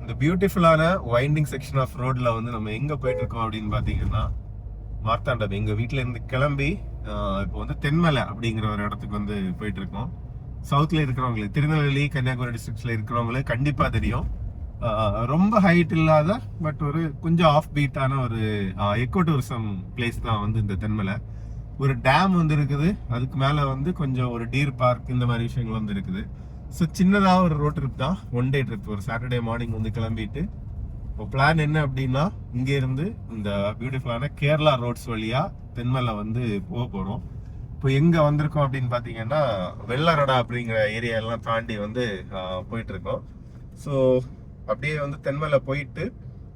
இந்த பியூட்டிஃபுல்லான winding section of ரோட்ல வந்து நம்ம எங்க போயிட்டு இருக்கோம் அப்படின்னு பாத்தீங்கன்னா மார்த்தாண்டம். எங்க வீட்டுல இருந்து கிளம்பி இப்போ வந்து தென்மலை அப்படிங்கிற ஒரு இடத்துக்கு வந்து போயிட்டு இருக்கோம். சவுத்ல இருக்கிறவங்களுக்கு, திருநெல்வேலி கன்னியாகுமரி டிஸ்ட்ரிக்ட்ஸ்ல இருக்கிறவங்களுக்கு கண்டிப்பா தெரியும். ரொம்ப ஹைட் இல்லாத பட் ஒரு கொஞ்சம் ஆஃப் பீட்டான ஒரு எக்கோ டூரிசம் பிளேஸ் தான் வந்து இந்த தென்மலை. ஒரு டேம் வந்து இருக்குது, அதுக்கு மேல வந்து கொஞ்சம் ஒரு டீர் பார்க் இந்த மாதிரி விஷயங்கள் வந்து இருக்குது. ஸோ சின்னதாக ஒரு ரோட் ட்ரிப் தான், ஒன் டே ட்ரிப். ஒரு சாட்டர்டே மார்னிங் வந்து கிளம்பிட்டு இப்போ பிளான் என்ன அப்படின்னா இங்கே இருந்து இந்த பியூட்டிஃபுல்லான கேரளா ரோட்ஸ் வழியா தென்மலை வந்து போக போகிறோம். இப்போ எங்கே வந்திருக்கோம் அப்படின்னு பார்த்தீங்கன்னா வெள்ளரடா அப்படிங்கிற ஏரியாலாம் தாண்டி வந்து போயிட்டு இருக்கோம். ஸோ அப்படியே வந்து தென்மலை போயிட்டு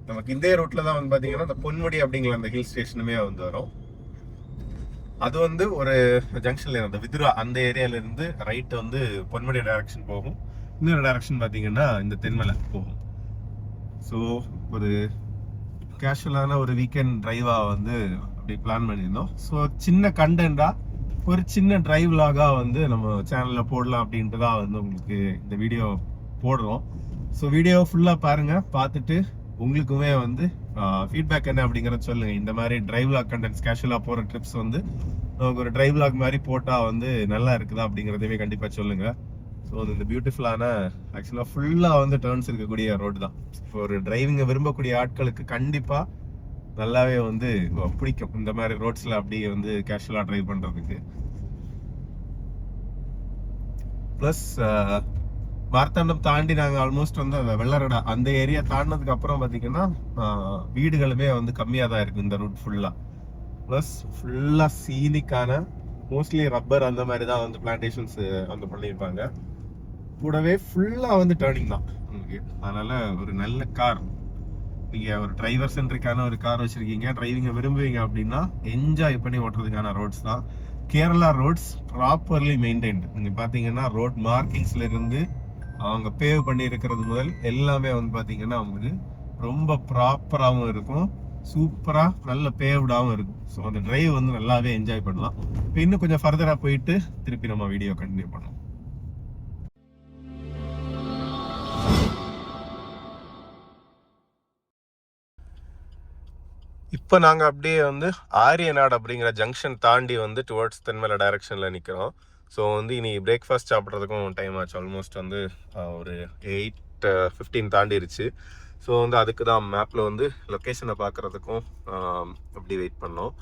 நமக்கு இந்த ரூட்ல தான் வந்து பார்த்தீங்கன்னா இந்த பொன்முடி அப்படிங்கிற அந்த ஹில் ஸ்டேஷனுமே வந்து வரும். அது வந்து ஒரு ஜங்ஷன்ல அந்த விதுரா அந்த ஏரியால இருந்து ரைட் வந்து பொன்முடி டைரக்ஷன் போகும். இன்னொரு டைரக்ஷன் பாத்தீங்கன்னா இந்த தென்மலை போகும். ஸோ ஒரு கேஷுவலான ஒரு வீக்கெண்ட் டிரைவா வந்து அப்படி பிளான் பண்ணியிருந்தோம். ஸோ சின்ன கண்டென்ட்டா ஒரு சின்ன டிரைவ் விலாகா வந்து நம்ம சேனல்ல போடலாம் அப்படின்ட்டு தான் வந்து உங்களுக்கு இந்த வீடியோ போடுறோம். ஸோ வீடியோ ஃபுல்லா பாருங்க, பார்த்துட்டு உங்களுக்குமே வந்து ஃபீட்பேக் என்ன அப்படிங்கறத சொல்லுங்க. இந்த மாதிரி டிரைவ் விலாக் கண்டென்ட்ஸ், கேஷுவலா போற ட்ரிப்ஸ் வந்து நமக்கு ஒரு டிரைவ் விலாக் மாதிரி போட்டா வந்து நல்லா இருக்குதா அப்படிங்கறதையுமே கண்டிப்பா சொல்லுங்க. ஸோ இந்த பியூட்டிஃபுல்லான ஆக்சுவலா ஃபுல்லா வந்து டர்ன்ஸ் இருக்கக்கூடிய ரோடு தான். ஒரு டிரைவிங்கை விரும்பக்கூடிய ஆட்களுக்கு கண்டிப்பா நல்லாவே வந்து பிடிக்கும் இந்த மாதிரி ரோட்ஸ்ல அப்படியே வந்து கேஷுவலா டிரைவ் பண்றதுக்கு. பிளஸ் மார்த்தாண்டம் தாண்டி நாங்க ஆல்மோஸ்ட் வந்து அந்த வெள்ளரடா அந்த ஏரியா தாண்டினதுக்கு அப்புறம் பாத்தீங்கன்னா வீடுகளுமே வந்து கம்மியா தான் இருக்கு இந்த ரூட் ஃபுல்லா. பிளஸ் ஃபுல்லா சீனிக்கான மோஸ்ட்லி ரப்பர் அந்த மாதிரி தான் வந்து பிளான்டேஷன்ஸ் வந்து பண்ணியிருப்பாங்க. கூடவே ஃபுல்லா வந்து டேர்னிங் தான் உங்களுக்கு. அதனால ஒரு நல்ல கார், நீங்க ஒரு டிரைவர் சென்ட்ரிக்கான ஒரு கார் வச்சிருக்கீங்க, டிரைவிங்க விரும்புவீங்க அப்படின்னா என்ஜாய் பண்ணி ஓட்டுறதுக்கான ரோட்ஸ் தான் கேரளா ரோட்ஸ். Properly maintained. நீங்க பாத்தீங்கன்னா ரோட் மார்க்கிங்ஸ்ல இருந்து அவங்க பேவ் பண்ணி இருக்கிறது முதல் எல்லாமே வந்து பாத்தீங்கன்னா அவங்களுக்கு ரொம்ப ப்ராப்பராகவும் இருக்கும், சூப்பரா நல்ல பேவ்டாகவும் இருக்கும். ஸோ அந்த டிரைவ் வந்து நல்லாவே என்ஜாய் பண்ணலாம். இப்போ இன்னும் கொஞ்சம் ஃபர்தரா போயிட்டு திருப்பி நம்ம வீடியோ கண்டினியூ பண்ணலாம். இப்போ நாங்கள் அப்படியே வந்து ஆரியநாடு அப்படிங்கிற ஜங்ஷன் தாண்டி வந்து டுவர்ட்ஸ் தென்மலை டைரக்ஷனில் நிற்கிறோம். ஸோ வந்து இனி பிரேக்ஃபாஸ்ட் சாப்பிட்றதுக்கும் டைம் ஆச்சு. ஆல்மோஸ்ட் வந்து ஒரு 8:15 தாண்டிருச்சு. ஸோ வந்து அதுக்கு தான் மேப்பில் வந்து லொக்கேஷனை பார்க்குறதுக்கும் அப்படி வெயிட் பண்ணோம்.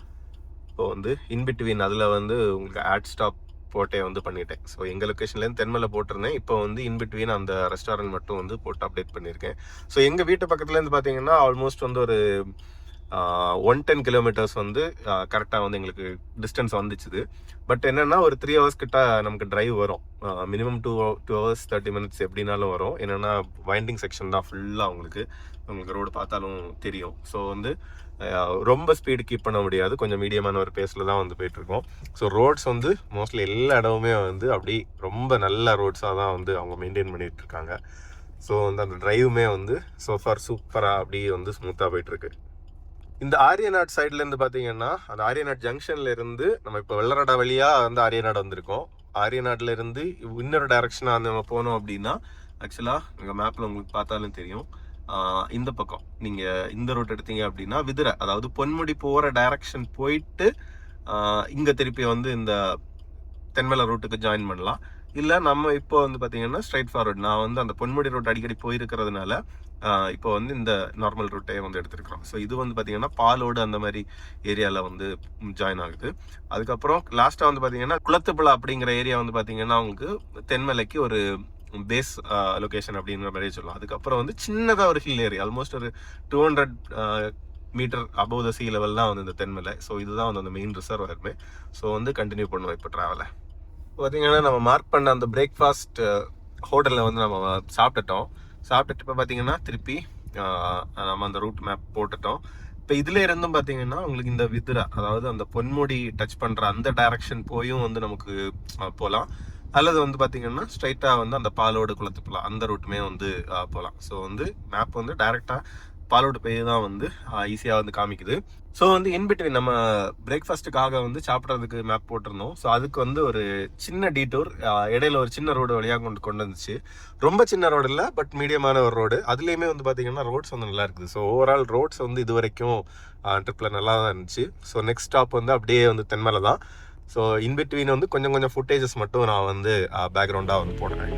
இப்போ வந்து இன்பிட்வீன் அதில் வந்து உங்களுக்கு ஆட் ஸ்டாப் போட்டே வந்து பண்ணிட்டேன். ஸோ எங்கள் லொக்கேஷன்லேருந்து தென்மலை போட்டிருந்தேன். இப்போ வந்து இன்பிட்வீன் அந்த ரெஸ்டாரண்ட் மட்டும் வந்து போட்டு அப்டேட் பண்ணியிருக்கேன். ஸோ எங்கள் வீட்டு பக்கத்துலேருந்து பார்த்தீங்கன்னா ஆல்மோஸ்ட் வந்து ஒரு 110 கிலோமீட்டர்ஸ் வந்து கரெக்டாக வந்து எங்களுக்கு டிஸ்டன்ஸ் வந்துச்சுது. பட் என்னன்னா ஒரு 3 hours கிட்ட நமக்கு டிரைவ் வரும். மினிமம் 2 hours 30 minutes எப்படின்னாலும் வரும். என்னன்னா வைண்டிங் செக்ஷன் தான் ஃபுல்லாக உங்களுக்கு ரோடு பார்த்தாலும் தெரியும். ஸோ வந்து ரொம்ப ஸ்பீடு கீப் பண்ண முடியாது, கொஞ்சம் மீடியமான ஒரு பேஸில் தான் வந்து போயிட்டு இருக்கோம். ஸோ ரோட்ஸ் வந்து மோஸ்ட்லி எல்லா இடமுமே வந்து அப்படி ரொம்ப நல்ல ரோட்ஸாக தான் வந்து அவங்க மெயின்டைன் பண்ணிட்டு இருக்காங்க. ஸோ வந்து அந்த டிரைவுமே வந்து சோஃபார் சூப்பராக அப்படி வந்து ஸ்மூத்தாக போயிட்டு இருக்கு. இந்த ஆரியநாட் சைட்ல இருந்து பாத்தீங்கன்னா அந்த ஆரியநாட் ஜங்ஷன்ல இருந்து நம்ம இப்போ வெள்ளரடா வழியா வந்து ஆரியநாடு வந்திருக்கோம். ஆரியநாட்ல இருந்து இன்னொரு டைரக்ஷனா நம்ம போனோம் அப்படின்னா ஆக்சுவலா எங்க மேப்ல உங்களுக்கு பார்த்தாலும் தெரியும், இந்த பக்கம் நீங்க இந்த ரோட் எடுத்தீங்க அப்படின்னா விதுரை, அதாவது பொன்முடி போற டைரக்ஷன் போயிட்டு இங்க திருப்பி வந்து இந்த தென்மலை ரூட்டுக்கு ஜாயின் பண்ணலாம். இல்லை நம்ம இப்போ வந்து பார்த்தீங்கன்னா ஸ்ட்ரைட் ஃபார்வர்ட், நான் வந்து அந்த பொன்முடி ரோட் அடிக்கடி போயிருக்கிறதுனால இப்போ வந்து இந்த நார்மல் ரூட்டே வந்து எடுத்துருக்கிறோம். ஸோ இது வந்து பார்த்தீங்கன்னா பாலோடு அந்த மாதிரி ஏரியாவில் வந்து ஜாயின் ஆகுது. அதுக்கப்புறம் லாஸ்ட்டாக வந்து பார்த்தீங்கன்னா குளத்துப்புழா அப்படிங்கிற ஏரியா வந்து பார்த்தீங்கன்னா உங்களுக்கு தென்மலைக்கு ஒரு பேஸ் லொக்கேஷன் அப்படிங்கிற மாதிரியே சொல்லலாம். அதுக்கப்புறம் வந்து சின்னதாக ஒரு ஹில் ஏரியா, ஆல்மோஸ்ட் ஒரு 200 meter above the sea level தான் வந்து இந்த தென்மலை. ஸோ இதுதான் வந்து அந்த மெயின் ரிசர்வ் இருக்குமே. ஸோ வந்து கண்டினியூ பண்ணுவோம் இப்போ ட்ராவலை. பார்த்தீங்கன்னா நம்ம மார்க் பண்ண அந்த பிரேக்ஃபாஸ்ட் ஹோட்டலில் வந்து நம்ம சாப்பிட்டுட்டு இப்போ பார்த்தீங்கன்னா திருப்பி நம்ம அந்த ரூட் மேப் போட்டுட்டோம். இப்போ இதுல இருந்தும் பார்த்தீங்கன்னா உங்களுக்கு இந்த விதுரா, அதாவது அந்த பொன்முடி டச் பண்ணுற அந்த டைரக்ஷன் போயும் வந்து நமக்கு போகலாம். அல்லது வந்து பார்த்தீங்கன்னா ஸ்ட்ரைட்டாக வந்து அந்த பாலோடு குளத்துப்புழா அந்த ரூட்டுமே வந்து போகலாம். ஸோ வந்து மேப் வந்து டைரெக்டாக பாலோடு போய் தான் வந்து ஈஸியாக வந்து காமிக்குது. ஸோ வந்து இன்பிட்வீன் நம்ம பிரேக்ஃபாஸ்ட்டுக்காக வந்து சாப்பிட்றதுக்கு மேப் போட்டிருந்தோம். ஸோ அதுக்கு வந்து ஒரு சின்ன டீட்டூர் இடையில ஒரு சின்ன ரோடு வழியாக கொண்டு வந்துச்சு. ரொம்ப சின்ன ரோடு இல்லை, பட் மீடியமான ஒரு ரோடு. அதுலேயுமே வந்து பார்த்தீங்கன்னா ரோட்ஸ் வந்து நல்லா இருக்குது. ஸோ ஓவரால் ரோட்ஸ் வந்து இது வரைக்கும் ட்ரிப்பில் நல்லா தான் இருந்துச்சு. ஸோ நெக்ஸ்ட் ஸ்டாப் வந்து அப்படியே வந்து தென்மலை தான். ஸோ இன்பிட்வீன் வந்து கொஞ்சம் கொஞ்சம் ஃபுட்டேஜஸ் மட்டும் நான் வந்து பேக்ரவுண்டாக வந்து போடுறேன்.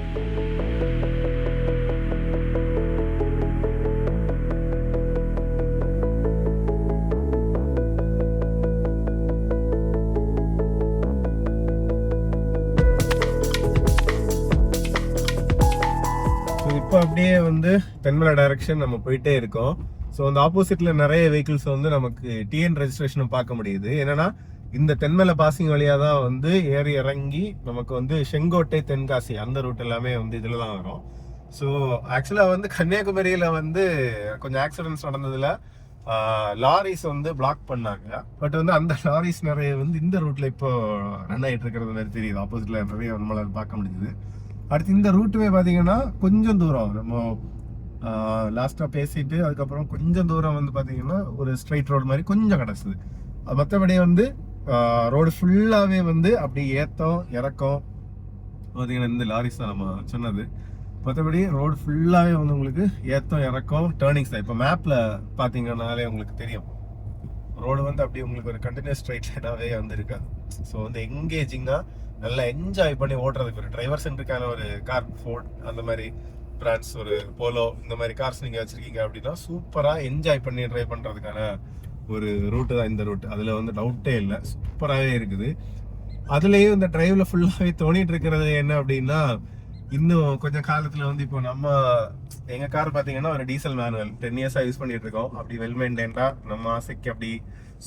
இப்போ அப்படியே வந்து தென்மலை டைரக்ஷன் நம்ம போயிட்டே இருக்கோம். ஸோ அந்த ஆப்போசிட்ல நிறைய வெஹிக்கிள்ஸ் வந்து நமக்கு டிஎன் ரெஜிஸ்ட்ரேஷனும் பார்க்க முடியுது. என்னன்னா இந்த தென்மலை பாசிங் வழியா தான் வந்து ஏறி இறங்கி நமக்கு வந்து செங்கோட்டை தென்காசி அந்த ரூட் எல்லாமே வந்து இதுல தான் வரும். ஸோ ஆக்சுவலா வந்து கன்னியாகுமரியில வந்து கொஞ்சம் ஆக்சிடென்ட்ஸ் நடந்ததுல லாரிஸ் வந்து பிளாக் பண்ணாங்க. பட் வந்து அந்த லாரிஸ் நிறைய வந்து இந்த ரூட்ல இப்போ ரன் ஆகிட்டு இருக்கிறது மாதிரி தெரியுது. ஆப்போசிட்ல நிறைய நம்மளால பார்க்க முடியுது. அடுத்து இந்த ரூட்டுமே பார்த்தீங்கன்னா கொஞ்சம் தூரம் நம்ம லாஸ்ட்டாக பேசிட்டு அதுக்கப்புறம் கொஞ்சம் தூரம் வந்து பார்த்தீங்கன்னா ஒரு ஸ்ட்ரைட் ரோடு மாதிரி கொஞ்சம் கிடச்சிது. மற்றபடி வந்து ரோடு ஃபுல்லாகவே வந்து அப்படி ஏற்றம் இறக்கம் பார்த்தீங்கன்னா இந்த லாரிஸ் தான் நம்ம சொன்னது. மற்றபடி ரோடு ஃபுல்லாகவே வந்து உங்களுக்கு ஏற்றம் இறக்கம் டேர்னிங்ஸ் தான். இப்போ மேப்பில் பார்த்தீங்கன்னாலே உங்களுக்கு தெரியும் ரோடு வந்து அப்படி உங்களுக்கு ஒரு கண்டினியூஸ் ஸ்ட்ரைட் லைனாகவே வந்து இருக்காது. ஸோ வந்து எங்கேஜிங்காக நல்லா என்ஜாய் பண்ணி ஓட்டுறதுக்கு ஒரு டிரைவர் சென்ட்ருக்கான ஒரு கார், ஃபோர்ட் அந்த மாதிரி பிராண்ட்ஸ், ஒரு போலோ இந்த மாதிரி கார்ஸ் நீங்கள் வச்சுருக்கீங்க அப்படின்னா சூப்பராக என்ஜாய் பண்ணி ட்ரைவ் பண்ணுறதுக்கான ஒரு ரூட்டு தான் இந்த ரூட். அதில் வந்து டவுட்டே இல்லை, சூப்பராகவே இருக்குது. அதுலேயும் இந்த டிரைவில் ஃபுல்லாகவே தோணிட்டு இருக்கிறது என்ன அப்படின்னா இன்னும் கொஞ்சம் காலத்தில் வந்து இப்போ நம்ம எங்கள் கார் பார்த்தீங்கன்னா ஒரு டீசல் மேனுவல் 10 இயர்ஸாக யூஸ் பண்ணிட்டு இருக்கோம். அப்படி வெல் மெயின்டைன்டாக நம்ம ஆசைக்கு அப்படி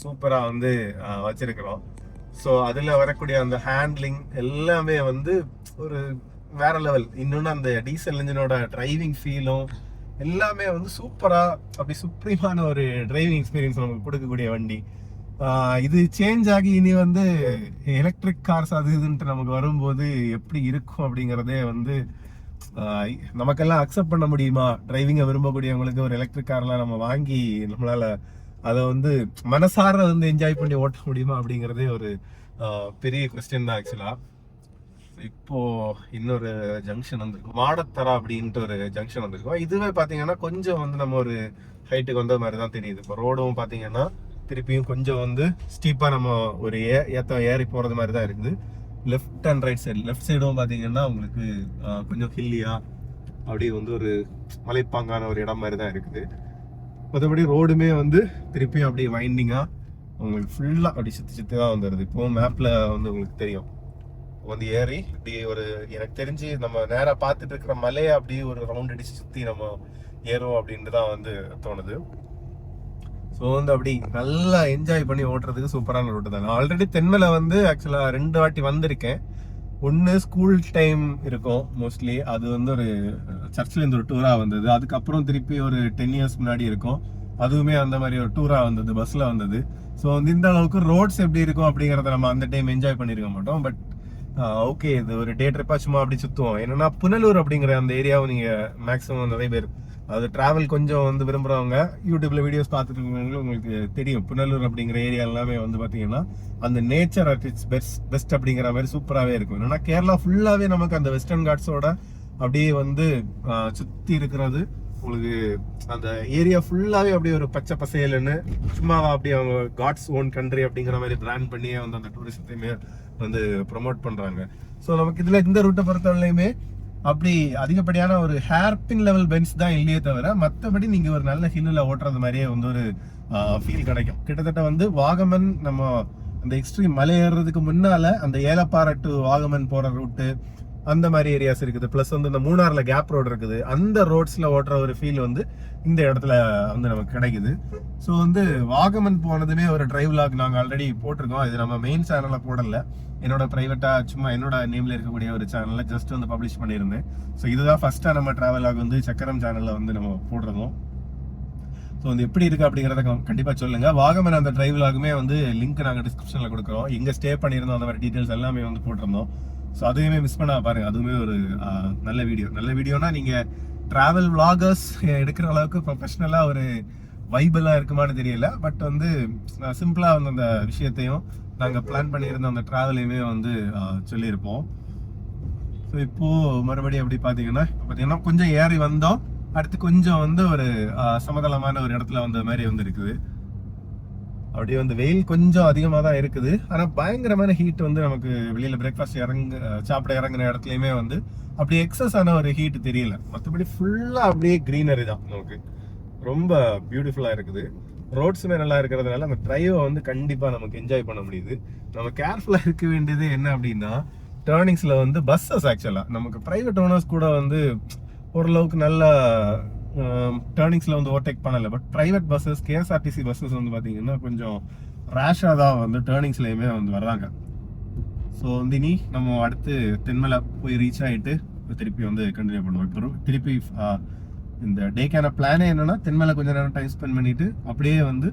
சூப்பராக வந்து வச்சிருக்கிறோம். ஸோ அதில் வரக்கூடிய அந்த ஹேண்ட்லிங் எல்லாமே வந்து ஒரு வேற லெவல். இன்னொன்று அந்த டீசல் இன்ஜினோட டிரைவிங் ஃபீலும் எல்லாமே வந்து சூப்பராக அப்படி சுப்ரீமான ஒரு டிரைவிங் எக்ஸ்பீரியன்ஸ் நமக்கு கொடுக்கக்கூடிய வண்டி. இது சேஞ்ச் ஆகி இனி வந்து எலக்ட்ரிக் கார்ஸ் அது இதுன்ட்டு நமக்கு வரும்போது எப்படி இருக்கும் அப்படிங்கிறதே வந்து நமக்கெல்லாம் அக்செப்ட் பண்ண முடியுமா? டிரைவிங்கை விரும்பக்கூடியவங்களுக்கு ஒரு எலக்ட்ரிக் கார்லாம் நம்ம வாங்கி நம்மளால அதை வந்து மனசார வந்து என்ஜாய் பண்ணி ஓட்ட முடியுமா அப்படிங்கிறதே ஒரு பெரிய கொஸ்டின் தான் ஆக்சுவலா. இப்போ இன்னொரு ஜங்ஷன் வந்திருக்கும், மாடத்தரா அப்படின்ட்டு ஒரு ஜங்ஷன் வந்திருக்கும். இதுவே பாத்தீங்கன்னா கொஞ்சம் வந்து நம்ம ஒரு ஹைட்டுக்கு வந்த மாதிரி தான் தெரியுது. இப்போ ரோடும் பாத்தீங்கன்னா திருப்பியும் கொஞ்சம் வந்து ஸ்டீப்பா நம்ம ஒரு ஏத்தம் ஏறி போறது மாதிரி தான் இருக்குது. Left and right side, left சைடும் பாத்தீங்கன்னா உங்களுக்கு கொஞ்சம் ஹில்லியா அப்படியே வந்து ஒரு மலைப்பாங்கான ஒரு இடம் மாதிரி தான் இருக்குது. மற்றபடி ரோடுமே வந்து திருப்பியும் அப்படியே வைண்டிங்காக உங்களுக்கு ஃபுல்லாக அப்படி சுற்றி தான் வந்துடுது. இப்போ மேப்பில் வந்து உங்களுக்கு தெரியும் வந்து ஏறி இப்படி ஒரு எனக்கு தெரிஞ்சு நம்ம நேராக பார்த்துட்டு இருக்கிற மலையை அப்படியே ஒரு ரவுண்ட் அடிச்சு சுற்றி நம்ம ஏறும் அப்படின்ட்டு தான் வந்து தோணுது. ஸோ வந்து அப்படி நல்லா என்ஜாய் பண்ணி ஓட்டுறதுக்கு சூப்பரான ரூட்டு தான். நான் ஆல்ரெடி தென்மலை வந்து ஆக்சுவலாக 2 வாட்டி வந்திருக்கேன். ஒன்று ஸ்கூல் டைம் இருக்கும் மோஸ்ட்லி, அது வந்து ஒரு சர்ச்சிலேருந்து ஒரு டூராக வந்தது. அதுக்கப்புறம் திருப்பி ஒரு 10 இயர்ஸ் முன்னாடி இருக்கும், அதுவுமே அந்த மாதிரி ஒரு டூராக வந்தது, பஸ்ஸில் வந்தது. ஸோ வந்து இந்த அளவுக்கு ரோட்ஸ் எப்படி இருக்கும் அப்படிங்கிறத நம்ம அந்த டைம் என்ஜாய் பண்ணியிருக்க மாட்டோம். பட் ஓகே, இது ஒரு டே ட்ரிப்பாக சும்மா அப்படி சுற்றுவோம். என்னன்னா புனலூர் அப்படிங்கிற அந்த ஏரியாவை நீங்கள் மேக்ஸிமம் நிறைய பேர் அது டிராவல் கொஞ்சம் வந்து விரும்புகிறவங்க யூடியூப்ல வீடியோஸ் பார்த்துட்டு இருக்கவங்களும் உங்களுக்கு தெரியும். புனலூர் அப்படிங்கிற ஏரியா எல்லாமே வந்து பார்த்தீங்கன்னா அந்த நேச்சர் அட் இட்ஸ் பெஸ்ட் அப்படிங்கிற மாதிரி சூப்பராகவே இருக்கும். என்னன்னா கேரளா ஃபுல்லாகவே நமக்கு அந்த வெஸ்டர்ன் காட்ஸோட அப்படியே வந்து சுற்றி இருக்கிறது. உங்களுக்கு அந்த ஏரியா ஃபுல்லாகவே அப்படியே ஒரு பச்சை பசேலுன்னு சும்மா அப்படியே அவங்க காட்ஸ் ஓன் கண்ட்ரி அப்படிங்கிற மாதிரி பிராண்ட் பண்ணியே வந்து அந்த டூரிசத்தையுமே வந்து ப்ரொமோட் பண்ணுறாங்க. ஸோ நமக்கு இதில் இந்த ரூட்டை பொறுத்தவரையிலுமே அப்படி அதிகப்படியான ஒரு ஹேர்பின் லெவல் பென்ஸ் தான் இல்லையே தவிர மற்றபடி நீங்க ஒரு நல்ல ஹில்லில் ஓட்டுறது மாதிரியே வந்து ஒரு ஃபீல் கிடைக்கும். கிட்டத்தட்ட வந்து வாகமன் நம்ம அந்த எக்ஸ்ட்ரீம் மலை ஏறுறதுக்கு முன்னால அந்த ஏலப்பாறை டு வாகமன் போற ரூட்டு அந்த மாதிரி ஏரியாஸ் இருக்குது. பிளஸ் வந்து இந்த மூணார்ல கேப் ரோடு இருக்குது, அந்த ரோட்ஸ்ல ஓட்டுற ஒரு ஃபீல் வந்து இந்த இடத்துல வந்து நமக்கு கிடைக்குது. ஸோ வந்து வாகமன் போனதுமே ஒரு டிரைவ் வ்ளாக் நாங்கள் ஆல்ரெடி போட்டிருக்கோம். இது நம்ம மெயின் சேனல்ல போடல, என்னோட பிரைவேட்டா சும்மா என்னோட நேம்ல இருக்கக்கூடிய ஒரு சேனல்ல ஜஸ்ட் வந்து பப்ளிஷ் பண்ணியிருந்தேன். ஸோ இதுதான் ஃபர்ஸ்டா நம்ம டிராவல் வ்ளாக் வந்து சக்கரம் சேனல்ல வந்து நம்ம போடுறதும். ஸோ வந்து எப்படி இருக்கு அப்படிங்கிறத கண்டிப்பா சொல்லுங்க. வாகமன் அந்த டிரைவ் வ்ளாகுமே வந்து லிங்க் நாங்கள் டிஸ்கிரிப்ஷன்ல கொடுக்குறோம். எங்க ஸ்டே பண்ணியிருந்தோம் அந்த மாதிரி டீடைல்ஸ் எல்லாமே வந்து போட்டிருந்தோம். ஸோ அதையுமே மிஸ் பண்ண பாருங்க, அதுவுமே ஒரு நல்ல வீடியோனா நீங்க டிராவல் விளாகர்ஸ் எடுக்கிற அளவுக்கு ப்ரொஃபஷனலா ஒரு வைபலாக இருக்குமான்னு தெரியல. பட் வந்து சிம்பிளாக வந்து அந்த விஷயத்தையும் நாங்கள் பிளான் பண்ணியிருந்த அந்த ட்ராவலையுமே வந்து சொல்லியிருப்போம். ஸோ இப்போது மறுபடியும் அப்படி பார்த்தீங்கன்னா கொஞ்சம் ஏறி வந்தோம். அடுத்து கொஞ்சம் வந்து ஒரு சமதளமான ஒரு இடத்துல வந்த மாதிரி வந்து இருக்குது. அப்படியே வந்து வெயில் கொஞ்சம் அதிகமாக தான் இருக்குது. ஆனால் பயங்கரமான ஹீட் வந்து நமக்கு வெளியில் பிரேக்ஃபாஸ்ட் சாப்பிட இறங்குற இடத்துலையுமே வந்து அப்படி எக்ஸஸ் ஆன ஒரு ஹீட் தெரியல. மற்றபடி ஃபுல்லாக அப்படியே க்ரீனரி தான். நமக்கு ரொம்ப பியூட்டிஃபுல்லாக இருக்குது. ரோட்ஸுமே நல்லா இருக்கிறதுனால அந்த ட்ரைவை வந்து கண்டிப்பாக நமக்கு என்ஜாய் பண்ண முடியுது. நம்ம கேர்ஃபுல்லாக இருக்க வேண்டியது என்ன அப்படின்னா, டேர்னிங்ஸில் வந்து பஸ்ஸஸ் ஆக்சுவலாக நமக்கு ப்ரைவேட் ஓனர்ஸ் கூட வந்து ஓரளவுக்கு நல்ல டேர்னிங்ஸில் வந்து ஓவர்டேக் பண்ணலை. But private buses, KSRTC buses வந்து பார்த்தீங்கன்னா கொஞ்சம் ரேஷாக தான் வந்து டேர்னிங்ஸ்லையுமே வந்து வர்றாங்க. ஸோ வந்து இனி நம்ம அடுத்து தென்மலை போய் ரீச் ஆகிட்டு திருப்பி வந்து கண்டினியூ பண்ணுவோம். இப்போ திருப்பி இந்த டேக்கான பிளானே என்னன்னா, தென்மலை கொஞ்சம் நேரம் டைம் ஸ்பெண்ட் பண்ணிட்டு அப்படியே வந்து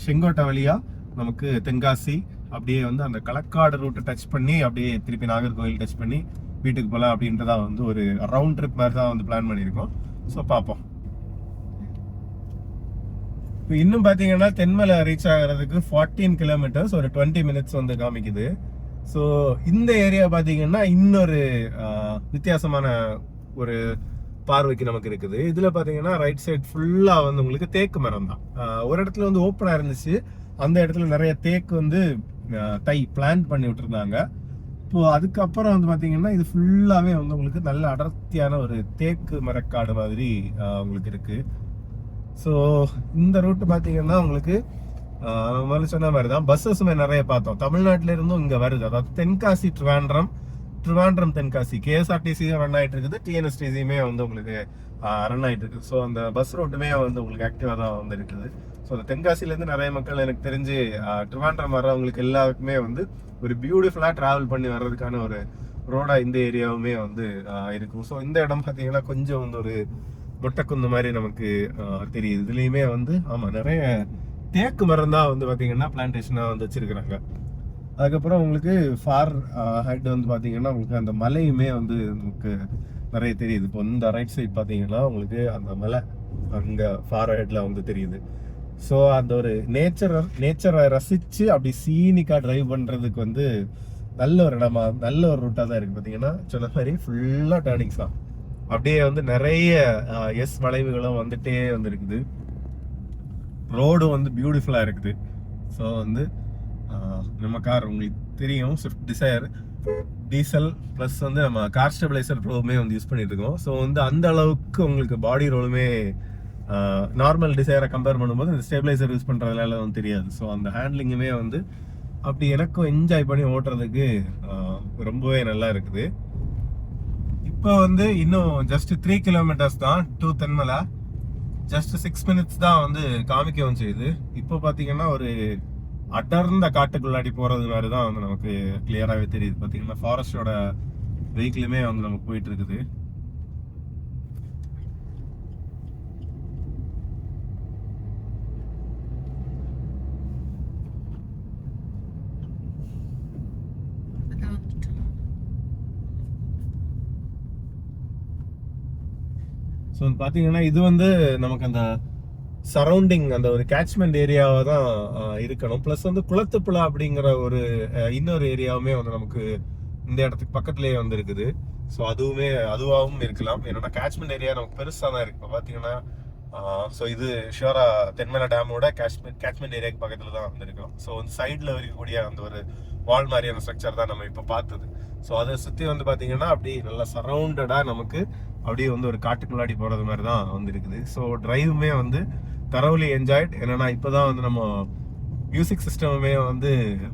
செங்கோட்டை வழியா நமக்கு தென்காசி, அப்படியே வந்து அந்த களக்காடு ரூட்டை டச் பண்ணி அப்படியே திருப்பி நாகர்கோவில் டச் பண்ணி வீட்டுக்கு போகலாம் அப்படின்றதா வந்து ஒரு ரவுண்ட் ட்ரிப் மாதிரி தான் வந்து பிளான் பண்ணியிருக்கோம். ஸோ பார்ப்போம். இப்போ இன்னும் பார்த்தீங்கன்னா தென்மலை ரீச் ஆகிறதுக்கு 14 கிலோமீட்டர்ஸ், ஒரு 20 மினிட்ஸ் வந்து காமிக்குது. ஸோ இந்த ஏரியா பார்த்தீங்கன்னா இன்னொரு வித்தியாசமான ஒரு பார்வைக்கு நமக்கு இருக்குது. இதுல பாத்தீங்கன்னா ரைட் சைட் ஃபுல்லா வந்து உங்களுக்கு தேக்கு மரம் தான். ஒரு இடத்துல வந்து ஓப்பனா இருந்துச்சு, அந்த இடத்துல நிறைய தேக்கு வந்து பிளான்ட் பண்ணி விட்டுருந்தாங்க. இப்போ அதுக்கப்புறம் வந்து பாத்தீங்கன்னா இது ஃபுல்லாவே வந்து உங்களுக்கு நல்ல அடர்த்தியான ஒரு தேக்கு மரக்காடு மாதிரி உங்களுக்கு இருக்கு. ஸோ இந்த ரூட் பாத்தீங்கன்னா உங்களுக்கு முதல்ல சொன்ன மாதிரி தான் பஸ்ஸஸுமே நிறைய பார்த்தோம். தமிழ்நாட்டில இருந்தும் இங்க வருது. அதாவது தென்காசி ட்ரிவாண்ட்ரம் தென்காசி கேஎஸ்ஆர்டிசியும் ரன் ஆகிட்டு இருக்குது, டிஎன்எஸ்டிசியுமே வந்து உங்களுக்கு ரன் ஆகிட்டு இருக்குது. ஸோ அந்த பஸ் ரோட்டுமே வந்து உங்களுக்கு ஆக்டிவாக தான் வந்து இருக்குது. ஸோ அந்த தென்காசிலேருந்து நிறைய மக்கள் எனக்கு தெரிஞ்சு ட்ரிவாண்ட்ரம் வர்றவங்களுக்கு எல்லாருக்குமே வந்து ஒரு பியூட்டிஃபுல்லாக ட்ராவல் பண்ணி வர்றதுக்கான ஒரு ரோடாக இந்த ஏரியாவுமே வந்து இருக்கும். ஸோ இந்த இடம் பார்த்தீங்கன்னா கொஞ்சம் வந்து ஒரு மொட்டைக்குந்து மாதிரி நமக்கு தெரியுது. இதுலேயுமே வந்து ஆமாம் நிறைய தேக்கு மரம் தான் வந்து பார்த்தீங்கன்னா பிளான்டேஷனாக வந்து வச்சிருக்கிறாங்க. அதுக்கப்புறம் உங்களுக்கு ஃபார் ஹெட் வந்து பார்த்தீங்கன்னா உங்களுக்கு அந்த மலையுமே வந்து நமக்கு நிறைய தெரியுது. இப்போ இந்த ரைட் சைட் பார்த்தீங்கன்னா உங்களுக்கு அந்த மலை அங்கே ஃபார் ஹெட்ல வந்து தெரியுது. ஸோ அந்த ஒரு நேச்சரை ரசித்து அப்படி சீனிக்காக ட்ரைவ் பண்ணுறதுக்கு வந்து நல்ல ஒரு இடமா, நல்ல ஒரு ரூட்டாக தான் இருக்குது. பார்த்தீங்கன்னா சொன்ன மாதிரி ஃபுல்லாக டேர்னிங்ஸ் தான். அப்படியே வந்து நிறைய வளைவுகளும் வந்துட்டே வந்து இருக்குது. ரோடும் வந்து பியூட்டிஃபுல்லாக இருக்குது. ஸோ வந்து நம்ம கார் உங்களுக்கு தெரியும், ஸ்விஃப்ட் டிசைர் டீசல் ப்ளஸ் வந்து நம்ம கார் ஸ்டெபிளைசர் ப்ரோவுமே வந்து யூஸ் பண்ணிட்டு இருக்கோம். ஸோ வந்து அந்த அளவுக்கு உங்களுக்கு பாடி ரோலுமே நார்மல் டிசைரை கம்பேர் பண்ணும்போது இந்த ஸ்டெபிளைசர் யூஸ் பண்ணுறதுனால வந்து தெரியாது. ஸோ அந்த ஹேண்ட்லிங்குமே வந்து அப்படி எனக்கும் என்ஜாய் பண்ணி ஓட்டுறதுக்கு ரொம்பவே நல்லா இருக்குது. இப்போ வந்து இன்னும் ஜஸ்ட் 3 கிலோமீட்டர்ஸ் தான் டு தென்மலை. ஜஸ்ட் 6 மினிட்ஸ் தான் வந்து காமிக்கவும் செய்யுது. இப்போ பார்த்தீங்கன்னா ஒரு அடர்ந்த காட்டுக்குள்ளாடி போறது மாதிரி தான் வந்து நமக்கு கிளியராகவே தெரியுது. பார்த்தீங்கன்னா ஃபாரஸ்டோட வெஹிக்கிளுமே வந்து நமக்கு போயிட்டு இருக்குது. ஸோ பார்த்தீங்கன்னா இது வந்து நமக்கு அந்த சரௌண்டிங் அந்த ஒரு கேட்ச்மெண்ட் ஏரியாவை தான் இருக்கணும். ப்ளஸ் வந்து குளத்துப்புழா அப்படிங்கிற ஒரு இன்னொரு ஏரியாவுமே வந்து நமக்கு இந்த இடத்துக்கு பக்கத்துலேயே வந்து இருக்குது. ஸோ அதுவாகவும் இருக்கலாம். என்னன்னா கேட்ச்மெண்ட் ஏரியா நமக்கு பெருசாக தான் இருக்கு. இப்போ பார்த்தீங்கன்னா ஸோ இது ஷியோரா தென்மலை டேமோட கேட்ச்மெண்ட் ஏரியாவுக்கு பக்கத்தில் தான் வந்து இருக்கலாம். ஸோ வந்து சைடில் இருக்கக்கூடிய அந்த ஒரு வால் மாதிரியான ஸ்ட்ரக்சர் தான் நம்ம இப்போ பார்த்தது. ஸோ அதை சுற்றி வந்து பார்த்தீங்கன்னா அப்படி நல்லா சரௌண்டடாக நமக்கு அப்படியே வந்து ஒரு காட்டுக்குள்ளாடி போகிறது மாதிரி தான் வந்து இருக்குது. ஸோ டிரைவுமே வந்து தரவுலி என்ஜாய்ட். என்னன்னா இப்போதான் வந்து நம்ம மியூசிக் சிஸ்டமுமே வந்து